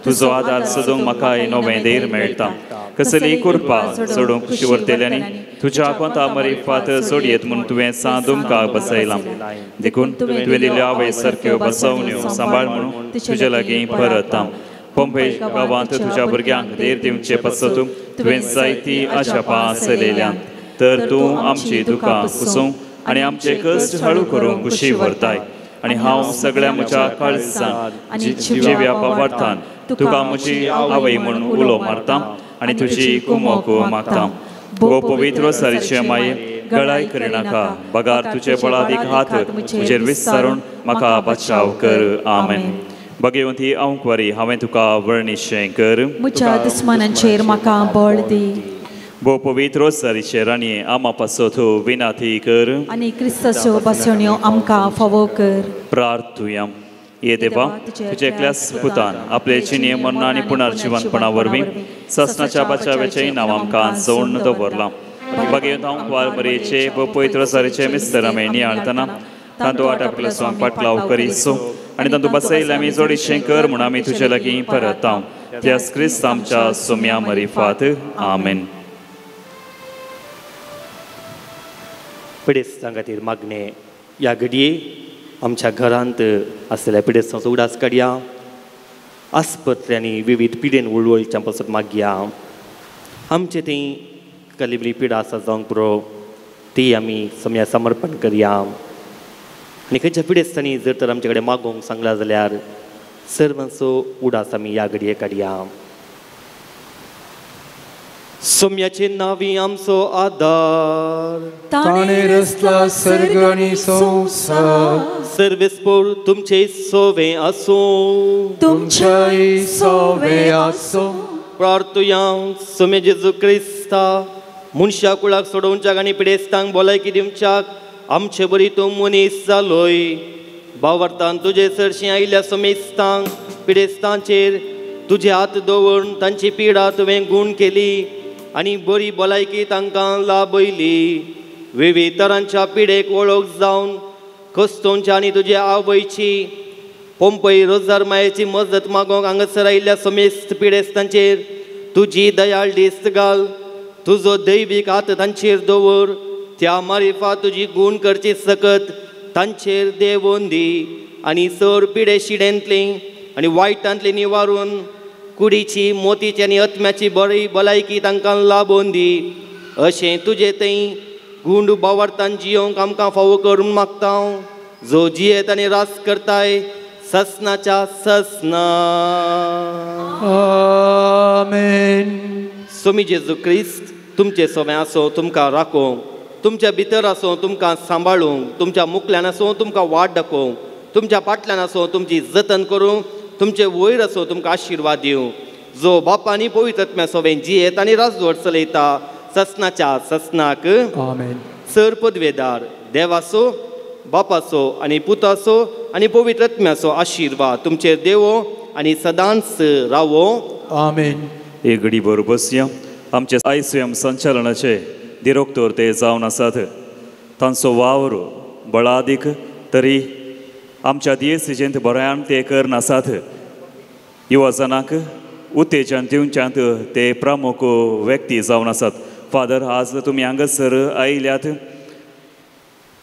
तुजो आदार सोदूंक म्हाका नवें देर मेळटा. कसली कृपा सोडूंक शिवरतेल्यांनी तुज्या कोंता मरीफात सोडयेत म्हूण तुवें सांद तुमकां बसयलां. देखून तुवें दिल्यो आवय सारक्यो बसवण्यो सांबाळ म्हणून तुजे लागीं परतां. पंपे गांवांत तुज्या भुरग्यांक देर दिवचे पासत तुवें जायती आशापां चलयल्यात. तर तूं आमची दुकां पुसूंक आनी आमचे कश्ट हळू करूंक खुशी व्हरताय. आनी हांव सगळ्या म्हज्या काळजान जिव्या पावार्थान तुका म्हजी आवय म्हणून उलो मारतां आनी तुजी कुमोक मागतां. ओ पवित्र सारीचे माये गळाय करिनाका. बगार तुजे बळादीक हात म्हजेर विस्तारून म्हाका बचाव कर. आमेन. भगवंती अंकवारी हांवें तुका वर्णिशें कर. म्हज्या दुस्मानांचेर म्हाका बळ दी. भोव पवित्र सारीचे राणये आमा पासत विनाती कर आनी क्रिस्ताच्यो बसण्यो आमकां फावो कर. प्रार्थुया. ये देवा तुजे एकल्याच पुतान आपले जिणे मरण आनी पुनर्जीवनपणा वरवीं ससनाच्या बचाव्याचें नांव आमकां जोडून दवरलां. भगवंत अंकवार मरेचे भोव पवित्र सारीचे मिस्तर आमी नियाळतना तांतू आटापले सोंग पाटलाव करीसो आनी तांतू बसयले आमी जोडीशें कर म्हूण आमी तुजे लागीं परतां. त्यास क्रिस्त आमच्या सोम्या मरीफात. आमेन. पिडेस्तां खातीर मागणे ह्या घडये आमच्या घरांत आसलेल्या पिडेस्तांचो उडास काडया. आस्पत्र्यांनी विविध पिडेन वळवळच्या पासत मागया. आमचे ती कसली पिडा आसा जावंक पुरो ती आमी सम्या समर्पण करया. आनी खंयच्या पिडेस्तांनी जर तर आमचे कडेन मागोवंक सांगला जाल्यार सर्वांचो उडास आमी ह्या घडये काडया. सोम्याचे नावी आमचो आदार ताणें रचला सर्ग आनी संवसार. सर्वेस्पोर तुमचे सोवे आसूं तुमच्याय सोवे आसूं. प्रार्थुया. सोमे जेजू क्रिस्ता मनशा कुळाक सोडोवच्याक आनी पिडेस्तांक भलायकी दिवच्याक आमचे बरी तूं मनीस जालोय. भावार्थान तुजे चडशीं आयिल्ल्या सोमेस्तांक पिडेस्तांचेर तुजे हात दवरून तांची पिडा तुवें गूण केली आनी बरी भलायकी तांकां लाभयली. विविध तरांच्या पिडेक वळख जावन कस्तोंच्या आनी तुज्या आवयची पंपय रोजार मायेची मजत मागोवंक हांगासर आयिल्ल्या समेस्त पिडेस्तांचेर तुजी दयाळ दिस्त घाल. तुजो दैवीक हात तांचेर दवर. त्या मारिफा तुजी गूण करची सकत तांचेर देवोन दी आनी सर पिडे शिडेंतली आनी वायटांतली निवारून कुडीची मोतीची आनी आत्म्याची बरी भलायकी तांकां लाभोवन दी. अशें तुजे थंय गुंड भावार्थान जियोंक आमकां फावो करून मागता. जो जियेत आनी रास करताय ससनाच्या ससना. आमेन. सोमी जेजू क्रिस्त तुमचे सोमे आसो तुमकां राखो. तुमच्या भितर आसूं तुमकां सांबाळूंक, तुमच्या मुखल्यान आसूं तुमकां वाट दाखोवंक, तुमच्या फाटल्यान आसूं तुमची जतन करूंक, तुमचे वयर आसूं तुमकां आशिर्वाद दिवं. जो बाप आनी पवित्र आत्म्या सोबेन जियेत आनी राजवट चलयता ससनाच्या ससनाक आमेन. सर पदवेदार देवाचो, बापाचो आनी पुताचो आनी पवित्र आत्म्याचो आशिर्वाद तुमचेर देवो आनी सदांच रावो. आमेन. एक घडी भर बसया. आमचे आयस्वयं संचालनाचे दिरोक्तोर ते जावन आसात. तांचो वावर बळादीक तरी आमच्या दियेसीचेंत बऱ्यान ते करनासात. युवजनाक उत्तेजन दिवच्यांत ते प्रमुख व्यक्ती जावन आसात. फादर, आज तुमी हांगासर आयल्यात,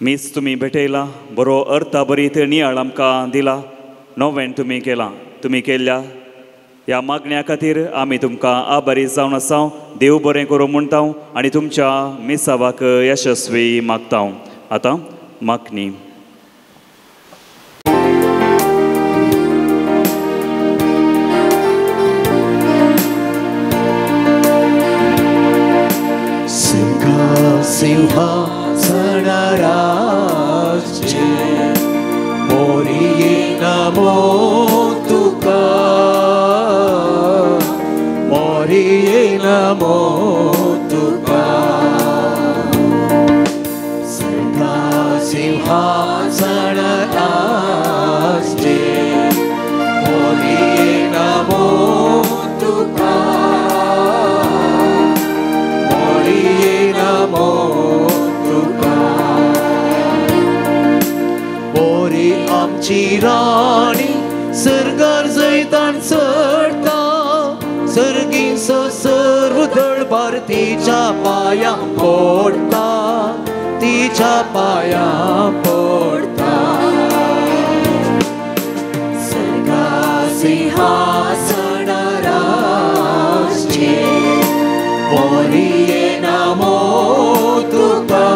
मीच तुमी भेटयला, बरो अर्था बरीत नियाळ आमकां दिला, नवें तुमी केलां. तुमी केल्ल्या ह्या मागण्या खातीर आमी तुमकां आभारी जावन आसा. देव बरें करूं म्हणटा आनी तुमच्या मिसावाक यशस्वी मागता. आतां मागणी. सिंहासनाराचे मोरये नमो तुका, मोरये नमो तुका. सिंहासनाराचे मोरये नमो तुका, मोरये नमो तुका. मोरी आमची राणी सर्गार जैतान चढता, सर्गीचो सर्व दळबार तिच्या पांयां पडटा, तिच्या पांयां पडटा. सर्गा सिंहासनाराचे मोरये नमो तुका,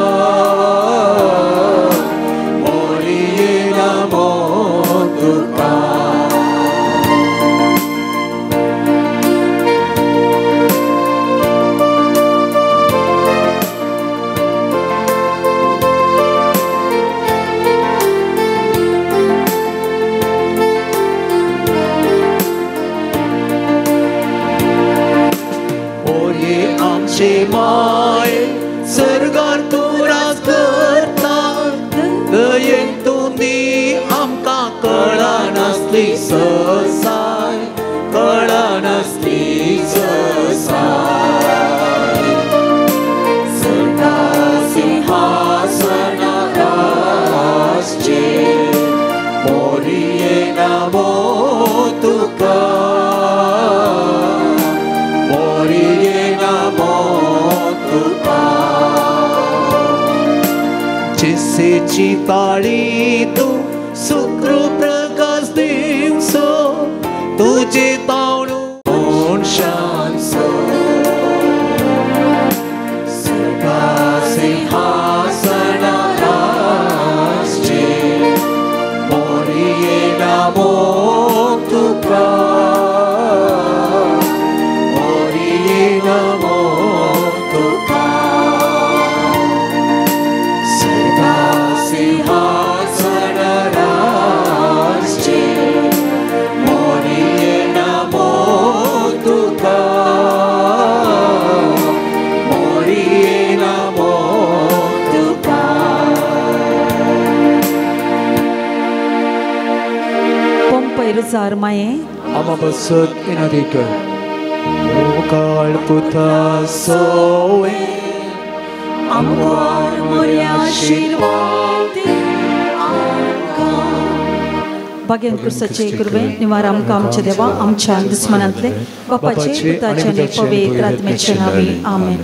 मोरये नमो तुका. मोरये आमचे माये सर्गार तूं राज करता, दयेन तुमी आमकां कळनासली ससाय, कळनासली ससाय. सर्गा सिंहासनाराचे मोरये नमो तुका, मोरये नमो तुका. जिसेची ताळी तूं सुक्रू प्रकाश दिवचो, तुजे तावणू शांसो. सर्गा सिंहासनाराचे मोरये नमो तुका, मोरये नमो तुका. सर्गा सिंहासनाराचे मोरये नमो तुका, मोरये नमो तुका. Pompeiruzar maie, Amabasot inadikar. Mokal puta soe, amor moria आशीर्वाद आमकां. भाग्यन कुर्साचे गुरवे निवार आमकां आमचे देवा आमच्या दुस्मनांतले बापाचे पुताचे आनी पवित्र आत्म्याचे नांवे आमेन.